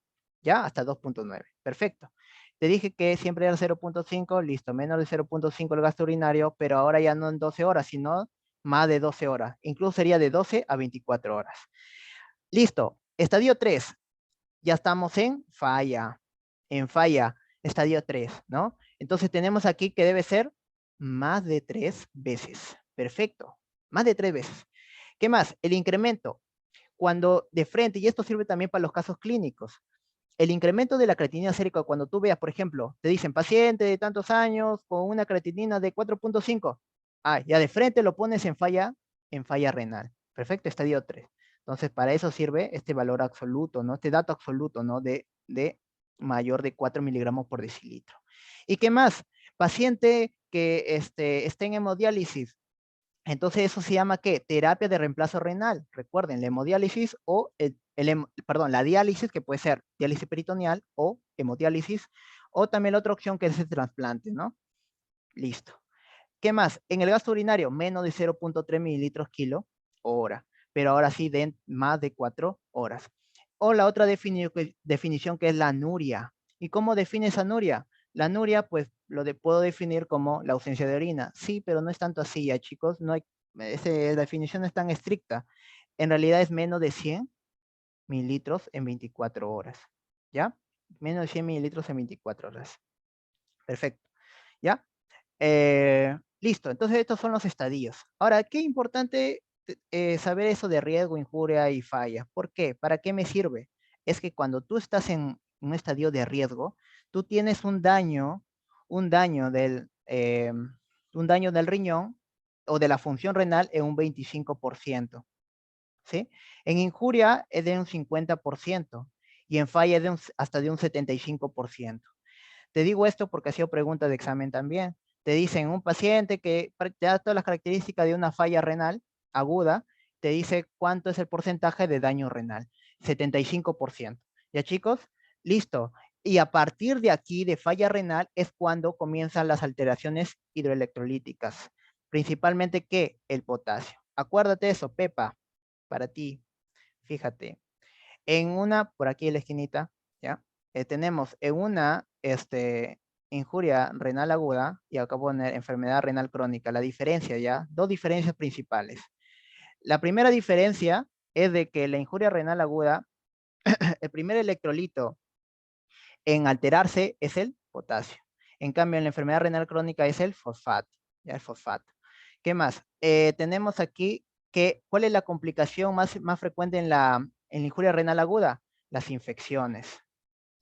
¿Ya? Hasta 2.9. Perfecto. Te dije que siempre era 0.5, listo, menos de 0.5 el gasto urinario, pero ahora ya no en 12 horas, sino más de 12 horas. Incluso sería de 12 a 24 horas. Listo. Estadio 3. Ya estamos en falla. En falla. Estadio 3, ¿no? Entonces tenemos aquí que debe ser más de 3 veces. Perfecto. Más de 3 veces. ¿Qué más? El incremento. Cuando de frente, y esto sirve también para los casos clínicos, el incremento de la creatinina sérica, cuando tú veas, por ejemplo, te dicen paciente de tantos años con una creatinina de 4.5, ya de frente lo pones en falla renal. Perfecto, estadio 3. Entonces, para eso sirve este valor absoluto, ¿no? Este dato absoluto, ¿no? De mayor de 4 miligramos por decilitro. ¿Y qué más? Paciente que esté en hemodiálisis, entonces eso se llama ¿qué? Terapia de reemplazo renal. Recuerden, la hemodiálisis o perdón, la diálisis, que puede ser diálisis peritoneal o hemodiálisis, o también la otra opción que es el trasplante, ¿no? Listo. ¿Qué más? En el gasto urinario, menos de 0.3 mililitros kilo hora, pero ahora sí de más de 4 horas. O la otra definición que es la anuria. ¿Y cómo define esa anuria? La anuria, pues puedo definir como la ausencia de orina. Sí, pero no es tanto así ya, chicos. No hay, la definición no es tan estricta. En realidad es menos de 100 mililitros en 24 horas. ¿Ya? Menos de 100 mililitros en 24 horas. Perfecto. ¿Ya? Listo, entonces estos son los estadios. Ahora, qué importante saber eso de riesgo, injuria y falla. ¿Por qué? ¿Para qué me sirve? Es que cuando tú estás en un estadio de riesgo, tú tienes un daño un daño del riñón o de la función renal en un 25%, ¿sí? En injuria es de un 50% y en falla es hasta de un 75%. Te digo esto porque ha sido pregunta de examen también. Te dicen un paciente que te da todas las características de una falla renal aguda, te dice cuánto es el porcentaje de daño renal. 75%. ¿Ya, chicos? Listo. Y a partir de aquí, de falla renal, es cuando comienzan las alteraciones hidroelectrolíticas. Principalmente, ¿qué? El potasio. Acuérdate eso, Pepa, para ti. Fíjate. Por aquí en la esquinita, ¿ya? Tenemos en una injuria renal aguda, y acá voy a poner enfermedad renal crónica, la diferencia, ¿ya? Dos diferencias principales. La primera diferencia es de que la injuria renal aguda, el primer electrolito en alterarse es el potasio. En cambio, en la enfermedad renal crónica es el fosfato, ¿ya? El fosfato. ¿Qué más? Tenemos aquí ¿cuál es la complicación más frecuente en la injuria renal aguda? Las infecciones,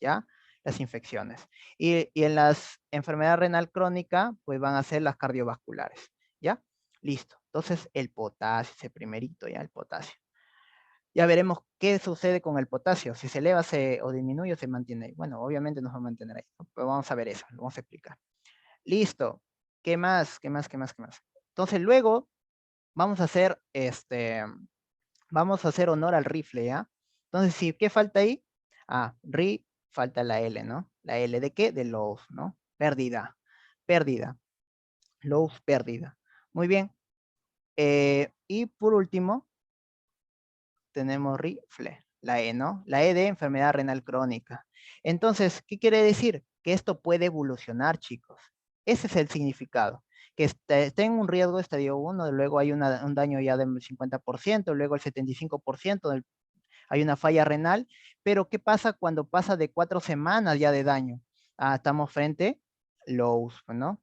¿ya? Las infecciones. Y en las enfermedades renal crónica, pues van a ser las cardiovasculares, ¿ya? Listo. Entonces, el potasio, ese primerito, ¿ya? El potasio. Ya veremos qué sucede con el potasio, si se eleva o disminuye o se mantiene ahí. Bueno, obviamente no se va a mantener ahí, ¿no? Pero vamos a ver eso, lo vamos a explicar. Listo. ¿Qué más? ¿Qué más? ¿Qué más? ¿Qué más? Entonces, luego vamos a hacer vamos a hacer honor al rifle, ¿ya? Entonces, sí, ¿qué falta ahí? Falta la L, ¿no? ¿La L de qué? De loss, ¿no? Pérdida, pérdida, loss, pérdida. Muy bien. Y por último, tenemos rifle, la E, ¿no? La E de enfermedad renal crónica. Entonces, ¿qué quiere decir? Que esto puede evolucionar, chicos. Ese es el significado. Que esté en un riesgo estadio 1, luego hay un daño ya del 50%, luego el 75%, hay una falla renal, pero ¿qué pasa cuando pasa de 4 semanas ya de daño? Estamos frente lows, ¿no?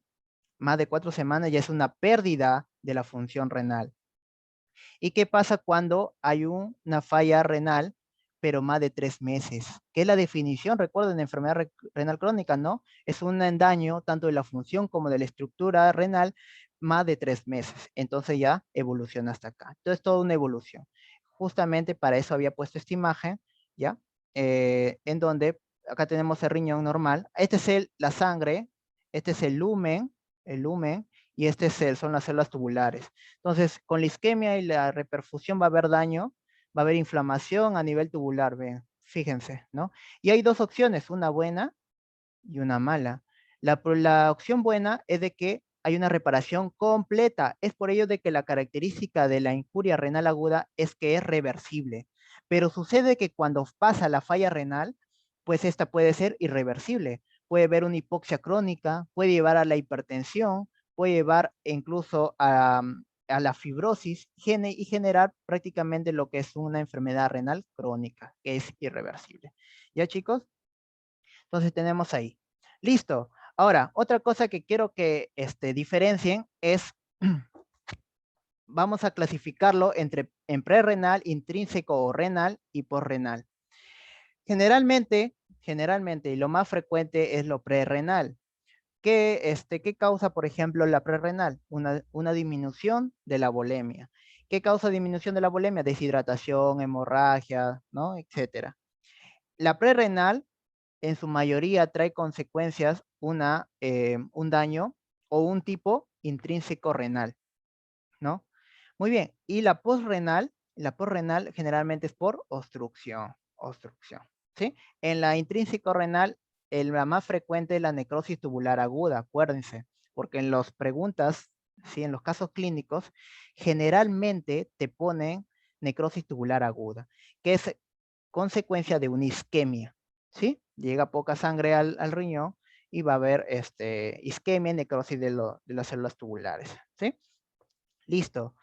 Más de 4 semanas ya es una pérdida de la función renal. ¿Y qué pasa cuando hay una falla renal pero más de 3 meses. ¿Qué es la definición? Recuerden, enfermedad renal crónica, ¿no? Es un daño tanto de la función como de la estructura renal más de 3 meses. Entonces ya evoluciona hasta acá. Entonces, toda una evolución. Justamente para eso había puesto esta imagen, ¿ya? En donde acá tenemos el riñón normal. Este es la sangre, este es el lumen, y este es son las células tubulares. Entonces, con la isquemia y la reperfusión va a haber daño, va a haber inflamación a nivel tubular, ven, fíjense, ¿no? Y hay dos opciones, una buena y una mala. La opción buena es de que hay una reparación completa. Es por ello de que la característica de la injuria renal aguda es que es reversible. Pero sucede que cuando pasa la falla renal, pues esta puede ser irreversible. Puede haber una hipoxia crónica, puede llevar a la hipertensión, puede llevar incluso a la fibrosis y generar prácticamente lo que es una enfermedad renal crónica, que es irreversible. ¿Ya, chicos? Entonces tenemos ahí. Listo. Ahora, otra cosa que quiero que diferencien es, vamos a clasificarlo en prerrenal, intrínseco o renal y posrenal. Generalmente, y lo más frecuente es lo prerrenal. ¿Qué causa, por ejemplo, la prerrenal? Una disminución de la volemia. ¿Qué causa disminución de la volemia? Deshidratación, hemorragia, ¿no? Etcétera. La prerrenal en su mayoría trae consecuencias un daño o un tipo intrínseco renal, ¿no? Muy bien, y la postrenal generalmente es por obstrucción, ¿sí? En la intrínseco renal, la más frecuente es la necrosis tubular aguda, acuérdense, porque en las preguntas, ¿sí? En los casos clínicos, generalmente te ponen necrosis tubular aguda, que es consecuencia de una isquemia, ¿sí? Llega poca sangre al riñón y va a haber isquemia, necrosis de las células tubulares, ¿sí? Listo.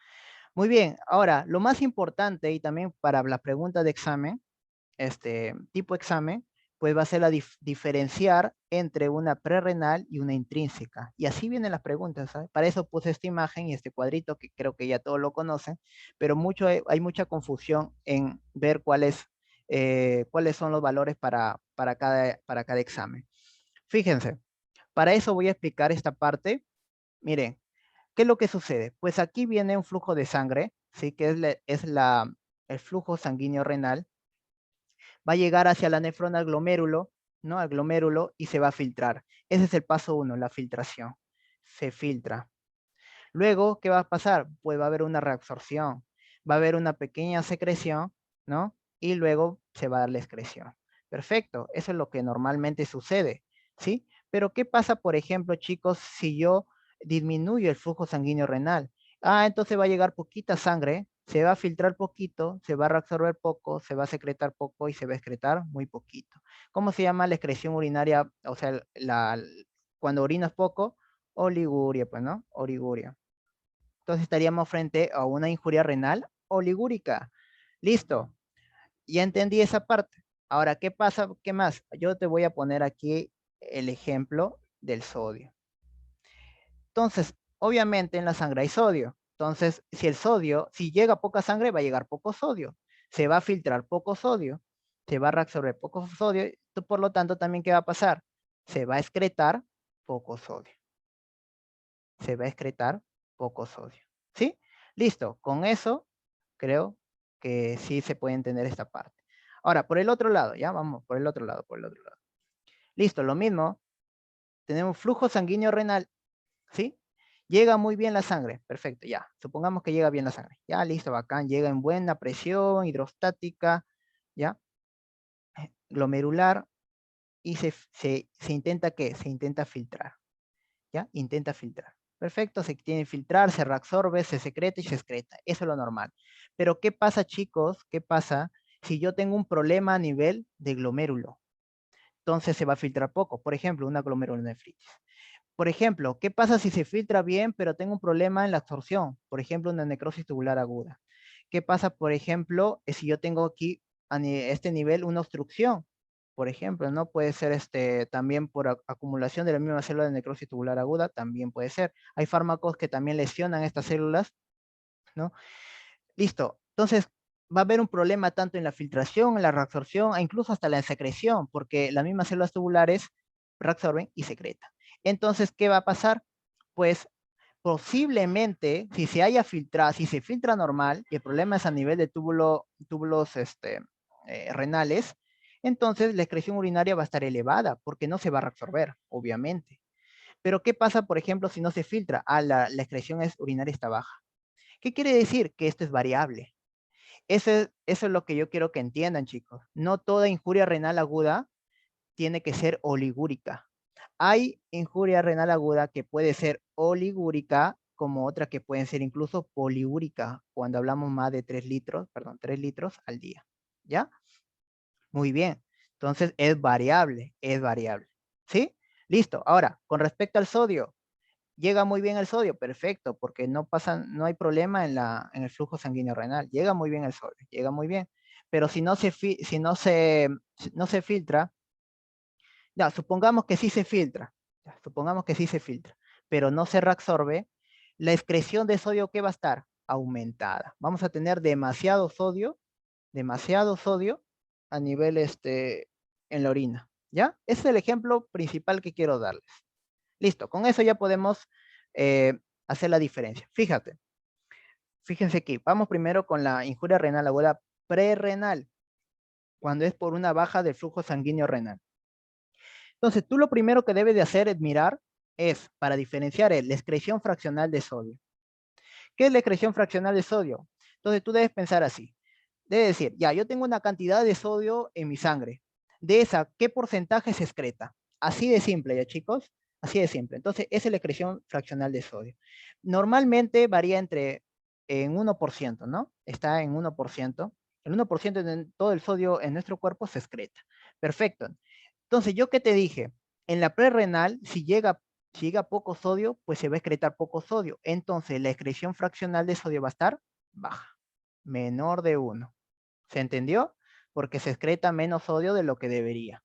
Muy bien. Ahora, lo más importante y también para la pregunta de examen, tipo examen, pues va a ser diferenciar entre una prerrenal y una intrínseca. Y así vienen las preguntas, ¿sabes? Para eso puse esta imagen y este cuadrito que creo que ya todos lo conocen, pero hay mucha confusión en ver cuáles son los valores para cada examen. Fíjense, para eso voy a explicar esta parte. Miren, ¿qué es lo que sucede? Pues aquí viene un flujo de sangre, ¿sí? Que el flujo sanguíneo renal. Va a llegar hacia la nefrona al glomérulo, ¿no? Al glomérulo y se va a filtrar. Ese es el paso 1, la filtración. Se filtra. Luego, ¿qué va a pasar? Pues va a haber una reabsorción, va a haber una pequeña secreción, ¿no? Y luego se va a dar la excreción. Perfecto, eso es lo que normalmente sucede, ¿sí? Pero ¿qué pasa, por ejemplo, chicos, si yo disminuyo el flujo sanguíneo renal? Entonces va a llegar poquita sangre, se va a filtrar poquito, se va a reabsorber poco, se va a secretar poco y se va a excretar muy poquito. ¿Cómo se llama la excreción urinaria? O sea, cuando orinas poco, oliguria, pues, ¿no? Oliguria. Entonces estaríamos frente a una injuria renal oligúrica. Listo, ya entendí esa parte. Ahora, ¿qué pasa? ¿Qué más? Yo te voy a poner aquí el ejemplo del sodio. Entonces, obviamente en la sangre hay sodio. Entonces, si llega poca sangre, va a llegar poco sodio. Se va a filtrar poco sodio. Se va a reabsorber poco sodio. Por lo tanto, también, ¿qué va a pasar? Se va a excretar poco sodio. Se va a excretar poco sodio. ¿Sí? Listo. Con eso, creo que sí se puede entender esta parte. Ahora, por el otro lado, ya vamos, por el otro lado. Listo, lo mismo. Tenemos flujo sanguíneo renal, ¿sí? Llega muy bien la sangre, perfecto, ya. Supongamos que llega bien la sangre. Ya, listo, bacán, llega en buena presión hidrostática, ¿ya? Glomerular, y se intenta, ¿qué? Se intenta filtrar, ¿ya? Intenta filtrar. Perfecto, se tiene que filtrar, se reabsorbe, se secreta y se excreta. Eso es lo normal. Pero ¿qué pasa, chicos? ¿Qué pasa si yo tengo un problema a nivel de glomérulo? Entonces se va a filtrar poco. Por ejemplo, una glomerulonefritis. Por ejemplo, ¿qué pasa si se filtra bien, pero tengo un problema en la absorción? Por ejemplo, una necrosis tubular aguda. ¿Qué pasa, por ejemplo, si yo tengo aquí a este nivel una obstrucción? Por ejemplo, ¿no? Puede ser también por acumulación de la misma célula de necrosis tubular aguda, también puede ser. Hay fármacos que también lesionan estas células, ¿no? Listo. Entonces, va a haber un problema tanto en la filtración, en la reabsorción, e incluso hasta la secreción, porque las mismas células tubulares reabsorben y secretan. Entonces, ¿qué va a pasar? Pues posiblemente, si se haya filtrado, si se filtra normal, y el problema es a nivel de túbulos renales, entonces la excreción urinaria va a estar elevada, porque no se va a reabsorber, obviamente. Pero ¿qué pasa, por ejemplo, si no se filtra? Ah, la excreción urinaria está baja. ¿Qué quiere decir? Que esto es variable. Eso es lo que yo quiero que entiendan, chicos. No toda injuria renal aguda tiene que ser oligúrica. Hay injuria renal aguda que puede ser oligúrica, como otra que pueden ser incluso poliúrica, cuando hablamos más de 3 litros, perdón, 3 litros al día. ¿Ya? Muy bien. Entonces es variable, es variable. ¿Sí? Listo. Ahora, con respecto al sodio, llega muy bien el sodio, perfecto, porque no hay problema en el flujo sanguíneo renal. Llega muy bien el sodio, llega muy bien. Pero si no se filtra, ya, supongamos que sí se filtra, ya, supongamos que sí se filtra, pero no se reabsorbe, la excreción de sodio, ¿qué va a estar? Aumentada. Vamos a tener demasiado sodio a nivel en la orina, ¿ya? Ese es el ejemplo principal que quiero darles. Listo, con eso ya podemos eh, hacer la diferencia. Fíjense aquí, vamos primero con la injuria renal aguda prerrenal, cuando es por una baja del flujo sanguíneo renal. Entonces, tú lo primero que debes de hacer es mirar, para diferenciar la excreción fraccional de sodio. ¿Qué es la excreción fraccional de sodio? Entonces, tú debes pensar así. Debes decir, ya, yo tengo una cantidad de sodio en mi sangre. De esa, ¿qué porcentaje se excreta? Así de simple, ¿ya, chicos? Así de simple. Entonces, esa es la excreción fraccional de sodio. Normalmente varía en 1%, ¿no? Está en 1%. El 1% de todo el sodio en nuestro cuerpo se excreta. Perfecto. Entonces, ¿yo qué te dije? En la prerrenal, si llega poco sodio, pues se va a excretar poco sodio. Entonces, la excreción fraccional de sodio va a estar baja, menor de 1. ¿Se entendió? Porque se excreta menos sodio de lo que debería.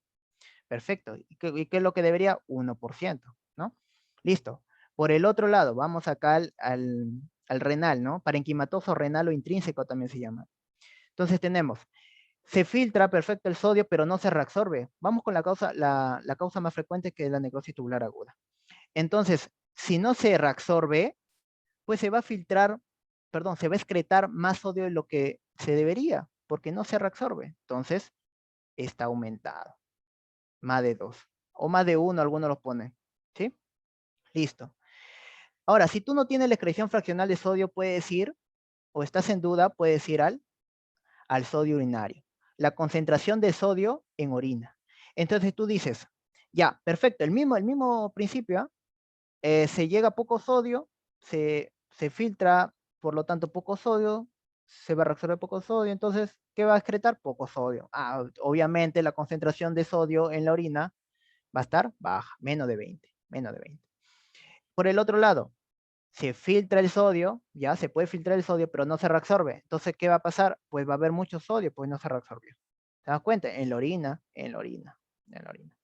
Perfecto. ¿Y qué es lo que debería? 1%, ¿no? Listo. Por el otro lado, vamos acá al renal, ¿no? Parenquimatoso renal o intrínseco también se llama. Entonces tenemos, se filtra perfecto el sodio, pero no se reabsorbe. Vamos con la causa más frecuente, que es la necrosis tubular aguda. Entonces, si no se reabsorbe, pues se va a filtrar, perdón, se va a excretar más sodio de lo que se debería, porque no se reabsorbe. Entonces, está aumentado. Más de 2. O más de 1, algunos lo ponen. ¿Sí? Listo. Ahora, si tú no tienes la excreción fraccional de sodio, puedes ir, o estás en duda, puedes ir al sodio urinario. La concentración de sodio en orina. Entonces tú dices, ya, perfecto, el mismo principio, se llega a poco sodio, se filtra, por lo tanto, poco sodio, se va a reabsorber poco sodio, entonces, ¿qué va a excretar? Poco sodio. Ah, obviamente la concentración de sodio en la orina va a estar baja, menos de 20, menos de 20. Por el otro lado, se filtra el sodio, ya se puede filtrar el sodio, pero no se reabsorbe. Entonces, ¿qué va a pasar? Pues va a haber mucho sodio, pues no se reabsorbió. ¿Te das cuenta? En la orina, en la orina, en la orina.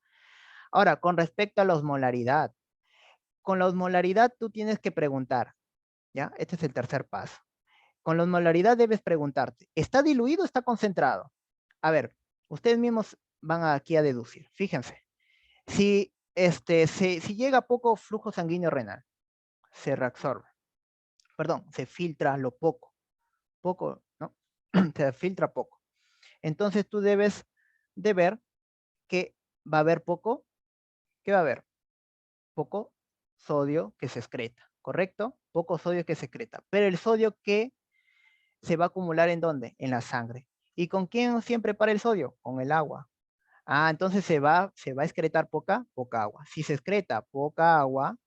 Ahora, con respecto a la osmolaridad, con la osmolaridad tú tienes que preguntar, ¿ya? Este es el tercer paso. Con la osmolaridad debes preguntarte, ¿está diluido o está concentrado? A ver, ustedes mismos van aquí a deducir. Fíjense, si llega poco flujo sanguíneo renal, se reabsorbe, perdón, se filtra lo poco, ¿no? Se filtra poco. Entonces tú debes de ver que va a haber poco, ¿qué va a haber? Poco sodio que se excreta, ¿correcto? Poco sodio que se excreta. Pero el sodio que se va a acumular, ¿en dónde? En la sangre. ¿Y con quién siempre para el sodio? Con el agua. Ah, entonces se va a excretar poca agua. Si se excreta poca agua,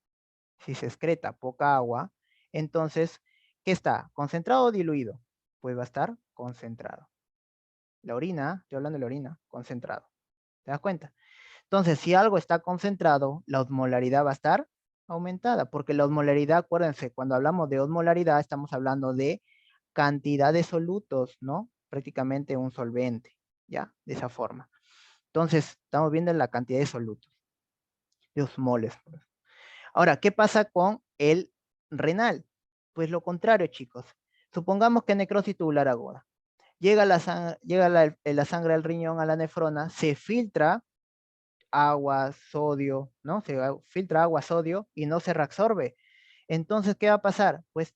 entonces, ¿qué está? ¿Concentrado o diluido? Pues va a estar concentrado. La orina, estoy hablando de la orina, concentrado. ¿Te das cuenta? Entonces, si algo está concentrado, la osmolaridad va a estar aumentada, porque la osmolaridad, acuérdense, cuando hablamos de osmolaridad, estamos hablando de cantidad de solutos, ¿no? Prácticamente un solvente, ¿ya? De esa forma. Entonces, estamos viendo la cantidad de solutos, de osmoles. Ahora, ¿qué pasa con el renal? Pues lo contrario, chicos. Supongamos que necrosis tubular aguda. llega la sangre al riñón, a la nefrona, se filtra agua, sodio, ¿no? Filtra agua, sodio y no se reabsorbe. Entonces, ¿qué va a pasar? Pues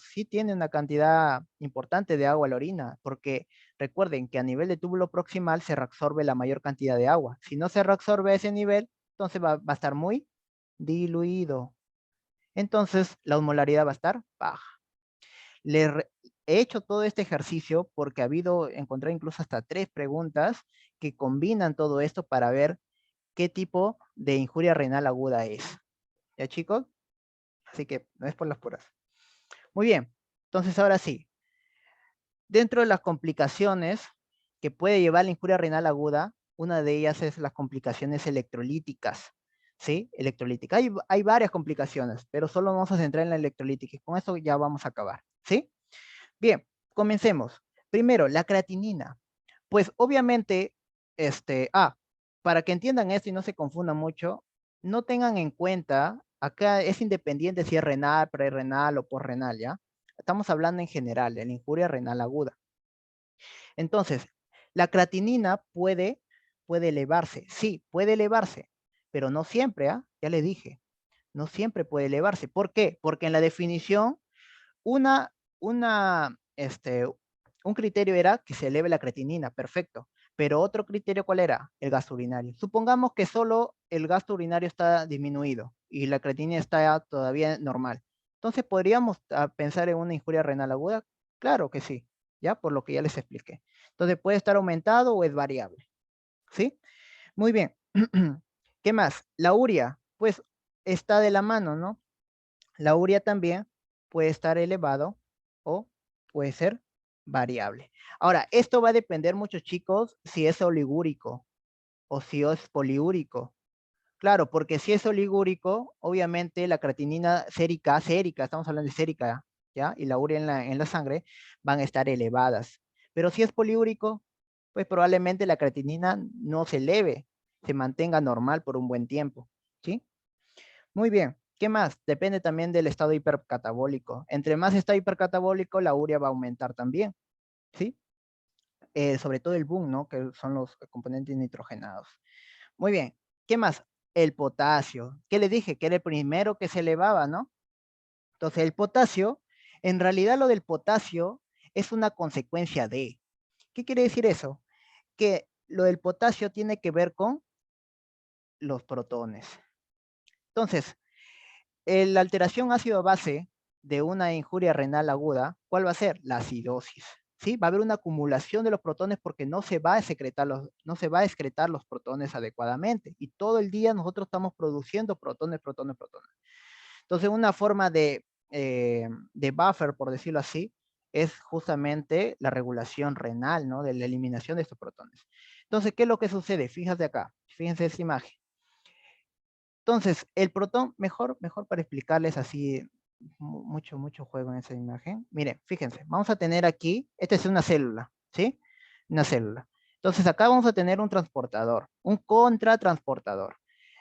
sí tiene una cantidad importante de agua la orina, porque recuerden que a nivel de túbulo proximal se reabsorbe la mayor cantidad de agua. Si no se reabsorbe a ese nivel, entonces va a estar muy diluido. Entonces, la osmolaridad va a estar baja. He hecho todo este ejercicio porque encontré incluso hasta 3 preguntas que combinan todo esto para ver qué tipo de injuria renal aguda es. ¿Ya, chicos? Así que no es por las puras. Muy bien. Entonces, ahora sí. Dentro de las complicaciones que puede llevar la injuria renal aguda, una de ellas es las complicaciones electrolíticas. ¿Sí? Electrolítica. Hay varias complicaciones, pero solo vamos a centrar en la electrolítica. Y con eso ya vamos a acabar. ¿Sí? Bien, comencemos. Primero, la creatinina. Pues obviamente, para que entiendan esto y no se confundan mucho, no tengan en cuenta, acá es independiente si es renal, prerrenal o posrenal, ¿ya? Estamos hablando en general de la injuria renal aguda. Entonces, la creatinina puede elevarse, sí, puede elevarse, pero no siempre, ¿ah? Ya les dije, no siempre puede elevarse. ¿Por qué? Porque en la definición una, un criterio era que se eleve la creatinina, perfecto. Pero otro criterio, ¿cuál era? El gasto urinario. Supongamos que solo el gasto urinario está disminuido y la creatinina está todavía normal. Entonces, ¿podríamos pensar en una injuria renal aguda? Claro que sí, ya por lo que ya les expliqué. Entonces, puede estar aumentado o es variable, ¿sí? Muy bien. ¿Qué más? La urea, pues está de la mano, ¿no? La urea también puede estar elevado o puede ser variable. Ahora, esto va a depender mucho, chicos, si es oligúrico o si es poliúrico. Claro, porque si es oligúrico, obviamente la creatinina sérica, estamos hablando de sérica, ¿ya? Y la urea en la sangre van a estar elevadas. Pero si es poliúrico, pues probablemente la creatinina no se eleve, se mantenga normal por un buen tiempo, ¿sí? Muy bien. ¿Qué más? Depende también del estado hipercatabólico. Entre más está hipercatabólico, la urea va a aumentar también, ¿sí? Sobre todo el boom, ¿no? Que son los componentes nitrogenados. Muy bien. ¿Qué más? El potasio. ¿Qué le dije? Que era el primero que se elevaba, ¿no? Entonces, el potasio, en realidad lo del potasio es una consecuencia de. ¿Qué quiere decir eso? Que lo del potasio tiene que ver con los protones. Entonces, la alteración ácido-base de una injuria renal aguda, ¿cuál va a ser? La acidosis. ¿Sí? Va a haber una acumulación de los protones porque no se va a no se va a excretar los protones adecuadamente. Y todo el día nosotros estamos produciendo protones, protones, protones. Entonces, una forma de buffer, por decirlo así, es justamente la regulación renal, ¿no? De la eliminación de estos protones. Entonces, ¿qué es lo que sucede? Fíjense acá, fíjense esa imagen. Entonces, el protón, mejor para explicarles así mucho juego en esa imagen. Miren, fíjense, vamos a tener aquí, esta es una célula, ¿sí? Una célula. Entonces, acá vamos a tener un transportador, un contratransportador,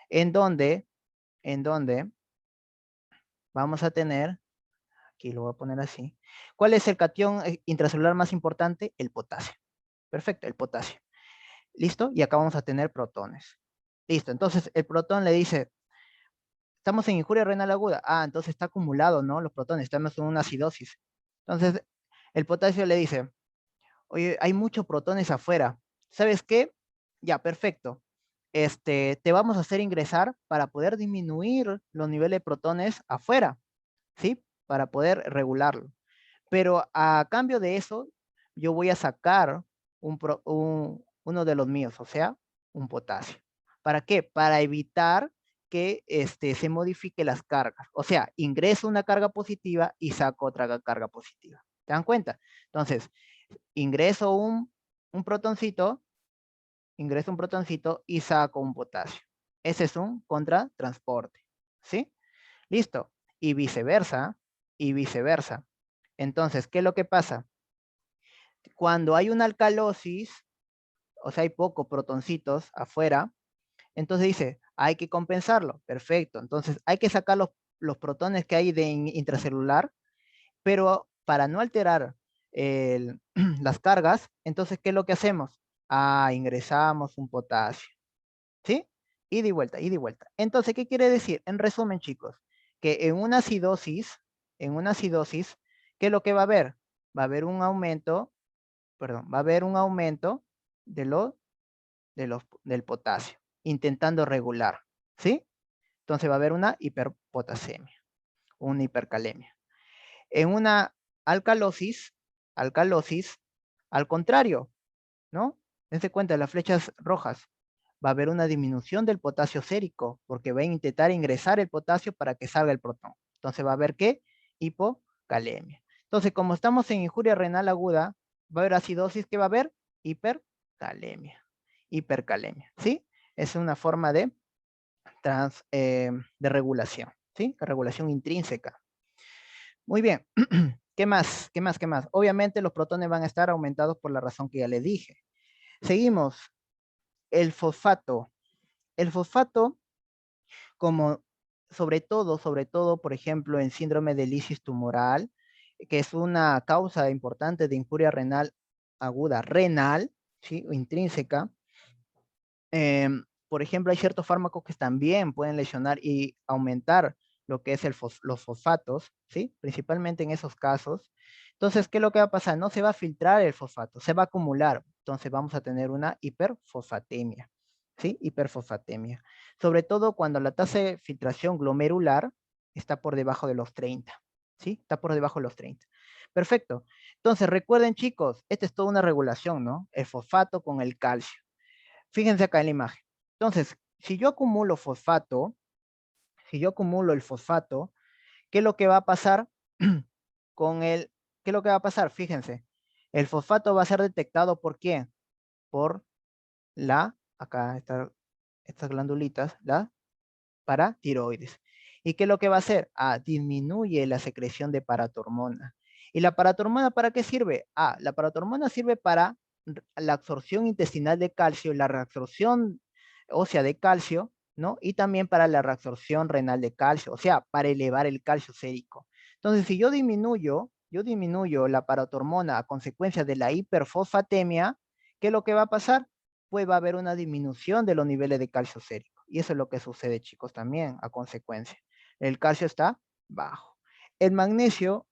en donde, en donde vamos a tener, aquí lo voy a poner así, ¿cuál es el catión intracelular más importante? El potasio. Perfecto, el potasio. ¿Listo? Y acá vamos a tener protones. Listo, entonces el protón le dice, estamos en injuria renal aguda. Ah, entonces está acumulado, ¿no? Los protones, estamos en una acidosis. Entonces, el potasio le dice, oye, hay muchos protones afuera. ¿Sabes qué? Ya, perfecto. Te vamos a hacer ingresar para poder disminuir los niveles de protones afuera, ¿sí? Para poder regularlo. Pero a cambio de eso, yo voy a sacar uno de los míos, o sea, un potasio. ¿Para qué? Para evitar que se modifique las cargas. O sea, ingreso una carga positiva y saco otra carga positiva. ¿Te dan cuenta? Entonces, ingreso un protoncito, ingreso un protoncito y saco un potasio. Ese es un contratransporte. ¿Sí? Listo. Y viceversa, y viceversa. Entonces, ¿qué es lo que pasa? Cuando hay una alcalosis, o sea, hay pocos protoncitos afuera, entonces dice, hay que compensarlo. Perfecto. Entonces, hay que sacar los protones que hay de intracelular, pero para no alterar las cargas, entonces, ¿qué es lo que hacemos? Ingresamos un potasio, ¿sí? Ida y vuelta, ida y vuelta. Entonces, ¿qué quiere decir? En resumen, chicos, que en una acidosis, ¿qué es lo que va a haber? Va a haber un aumento, perdón, va a haber un aumento del potasio, intentando regular, ¿sí? Entonces va a haber una hiperpotasemia, una hipercalemia. En una alcalosis, al contrario, ¿no? Dense cuenta, las flechas rojas, va a haber una disminución del potasio sérico, porque va a intentar ingresar el potasio para que salga el protón. Entonces va a haber, ¿qué? Hipocalemia. Entonces, como estamos en injuria renal aguda, va a haber acidosis, ¿qué va a haber? Hipercalemia. Hipercalemia, ¿sí? Es una forma de regulación, ¿sí? Regulación intrínseca. Muy bien. ¿Qué más? ¿Qué más? ¿Qué más? Obviamente los protones van a estar aumentados por la razón que ya les dije. Seguimos. El fosfato. El fosfato, como sobre todo, por ejemplo, en síndrome de lisis tumoral, que es una causa importante de injuria renal aguda, renal, ¿sí? O intrínseca. Por ejemplo, hay ciertos fármacos que también pueden lesionar y aumentar lo que es los fosfatos, ¿sí? Principalmente en esos casos. Entonces, ¿qué es lo que va a pasar? No se va a filtrar el fosfato, se va a acumular. Entonces vamos a tener una hiperfosfatemia, ¿sí? Hiperfosfatemia. Sobre todo cuando la tasa de filtración glomerular está por debajo de los 30, ¿sí? Está por debajo de los 30. Perfecto. Entonces, recuerden, chicos, esta es toda una regulación, ¿no? El fosfato con el calcio. Fíjense acá en la imagen. Entonces, si yo acumulo fosfato, si yo acumulo el fosfato, ¿qué es lo que va a pasar con el, qué es lo que va a pasar? Fíjense, el fosfato va a ser detectado ¿por quién? Por acá están estas glandulitas, la paratiroides. ¿Y qué es lo que va a hacer? Disminuye la secreción de paratormona. ¿Y la paratormona para qué sirve? La paratormona sirve para la absorción intestinal de calcio, la reabsorción ósea de calcio, ¿no? Y también para la reabsorción renal de calcio, o sea, para elevar el calcio sérico. Entonces, si yo disminuyo la paratormona a consecuencia de la hiperfosfatemia, ¿qué es lo que va a pasar? Pues va a haber una disminución de los niveles de calcio sérico. Y eso es lo que sucede, chicos, también a consecuencia. El calcio está bajo. El magnesio,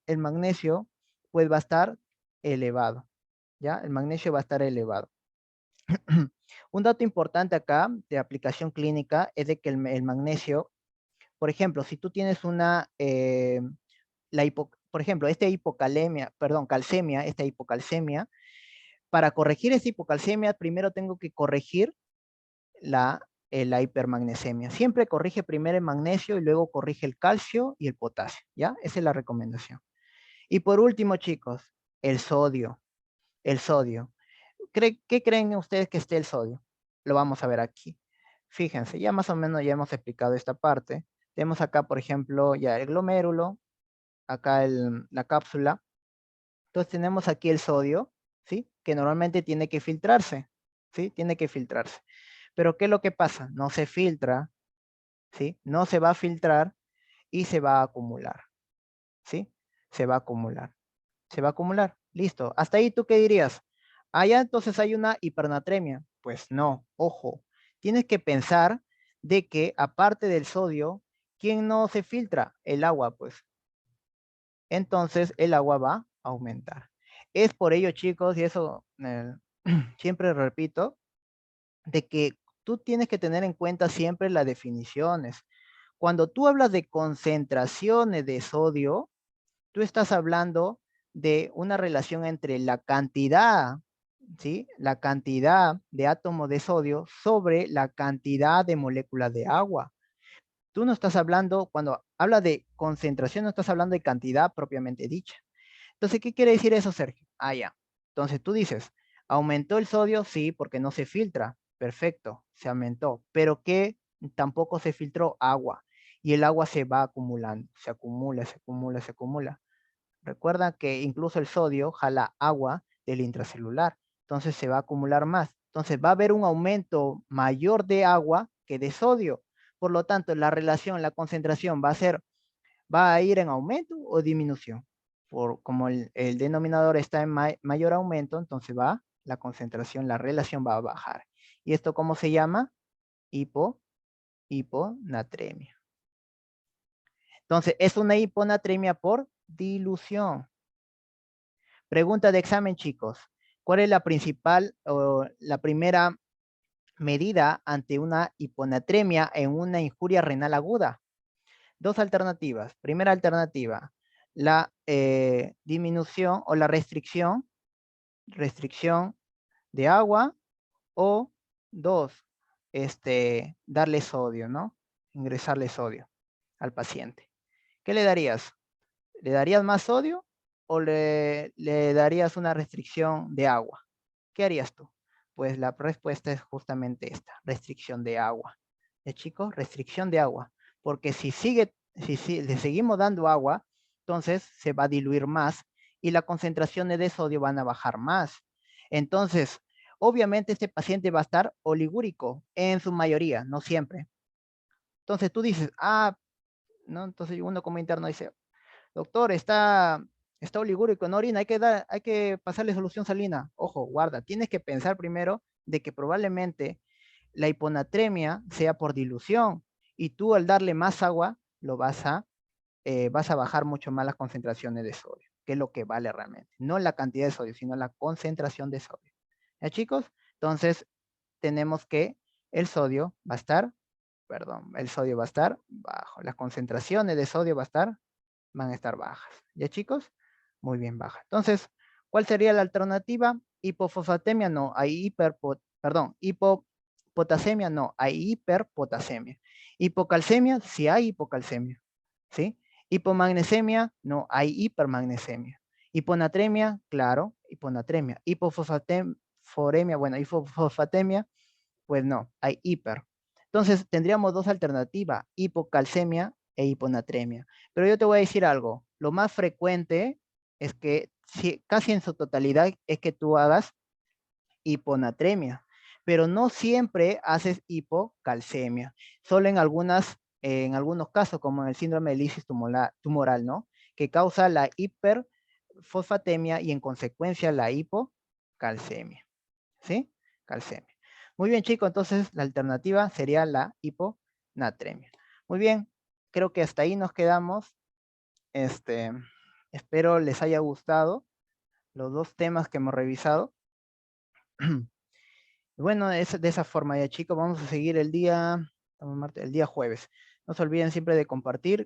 pues va a estar elevado, ¿ya? El magnesio va a estar elevado. Un dato importante acá de aplicación clínica es de que el magnesio, por ejemplo, si tú tienes por ejemplo, esta hipocalcemia, para corregir esta hipocalcemia, primero tengo que corregir la hipermagnesemia. Siempre corrige primero el magnesio y luego corrige el calcio y el potasio, ¿ya? Esa es la recomendación. Y por último, chicos, el sodio. El sodio. ¿Qué creen ustedes que esté el sodio? Lo vamos a ver aquí. Fíjense, ya más o menos ya hemos explicado esta parte. Tenemos acá, por ejemplo, ya el glomérulo, acá la cápsula. Entonces tenemos aquí el sodio, ¿sí? Que normalmente tiene que filtrarse, ¿sí? Tiene que filtrarse. Pero ¿qué es lo que pasa? No se filtra, ¿sí? No se va a filtrar y se va a acumular, ¿sí? Se va a acumular. Se va a acumular. Listo. Hasta ahí, ¿tú qué dirías? Ya entonces hay una hipernatremia. Pues no, ojo. Tienes que pensar de que aparte del sodio, ¿quién no se filtra? El agua, pues. Entonces el agua va a aumentar. Es por ello, chicos, y eso siempre repito, de que tú tienes que tener en cuenta siempre las definiciones. Cuando tú hablas de concentraciones de sodio, tú estás hablando de una relación entre la cantidad, ¿sí? La cantidad de átomos de sodio sobre la cantidad de moléculas de agua. Tú no estás hablando, cuando hablas de concentración, no estás hablando de cantidad propiamente dicha. Entonces, ¿qué quiere decir eso, Sergio? Ya. Entonces tú dices, ¿aumentó el sodio? Sí, porque no se filtra. Perfecto, se aumentó. Pero que tampoco se filtró agua. Y el agua se va acumulando, se acumula, se acumula, se acumula. Recuerda que incluso el sodio jala agua del intracelular. Entonces se va a acumular más. Entonces va a haber un aumento mayor de agua que de sodio. Por lo tanto, la relación, la concentración va a ir en aumento o disminución. como el denominador está en mayor aumento, entonces la concentración, la relación va a bajar. ¿Y esto cómo se llama? Hiponatremia. Entonces, es una hiponatremia por dilución. Pregunta de examen, chicos. ¿Cuál es la principal o la primera medida ante una hiponatremia en una injuria renal aguda? Dos alternativas. Primera alternativa, la disminución o la restricción de agua, o dos, darle sodio, ¿no? Ingresarle sodio al paciente. ¿Qué le darías? ¿Le darías más sodio o le darías una restricción de agua? ¿Qué harías tú? Pues la respuesta es justamente esta, restricción de agua. Chicos? Restricción de agua. Porque si le seguimos dando agua, entonces se va a diluir más y las concentraciones de sodio van a bajar más. Entonces, obviamente este paciente va a estar oligúrico en su mayoría, no siempre. Entonces tú dices, ¿no? Entonces uno como interno dice, doctor, está oligúrico, no orina, hay que pasarle solución salina. Ojo, guarda, tienes que pensar primero de que probablemente la hiponatremia sea por dilución y tú al darle más agua vas a bajar mucho más las concentraciones de sodio, que es lo que vale realmente. No la cantidad de sodio, sino la concentración de sodio. ¿Ya, chicos? Entonces, tenemos que el sodio va a estar, el sodio va a estar bajo. Las concentraciones de sodio van a estar bajas. ¿Ya, chicos? Muy bien, baja. Entonces, ¿cuál sería la alternativa? Hipofosfatemia, no. Hay hipopotasemia, no. Hay hiperpotasemia. Hipocalcemia, sí hay hipocalcemia. ¿Sí? Hipomagnesemia, no. Hay hipermagnesemia. Hiponatremia, claro, hiponatremia. Hipofosfatemia, pues no, hay hiper. Entonces tendríamos dos alternativas, hipocalcemia e hiponatremia. Pero yo te voy a decir algo, lo más frecuente es que casi en su totalidad es que tú hagas hiponatremia, pero no siempre haces hipocalcemia, solo en algunos casos, como en el síndrome de lisis tumoral, ¿no? Que causa la hiperfosfatemia y en consecuencia la hipocalcemia, ¿sí? Calcemia. Muy bien, chicos, entonces la alternativa sería la hiponatremia. Muy bien, creo que hasta ahí nos quedamos. Espero les haya gustado los dos temas que hemos revisado. Bueno, es de esa forma ya, chicos, vamos a seguir el día jueves. No se olviden siempre de compartir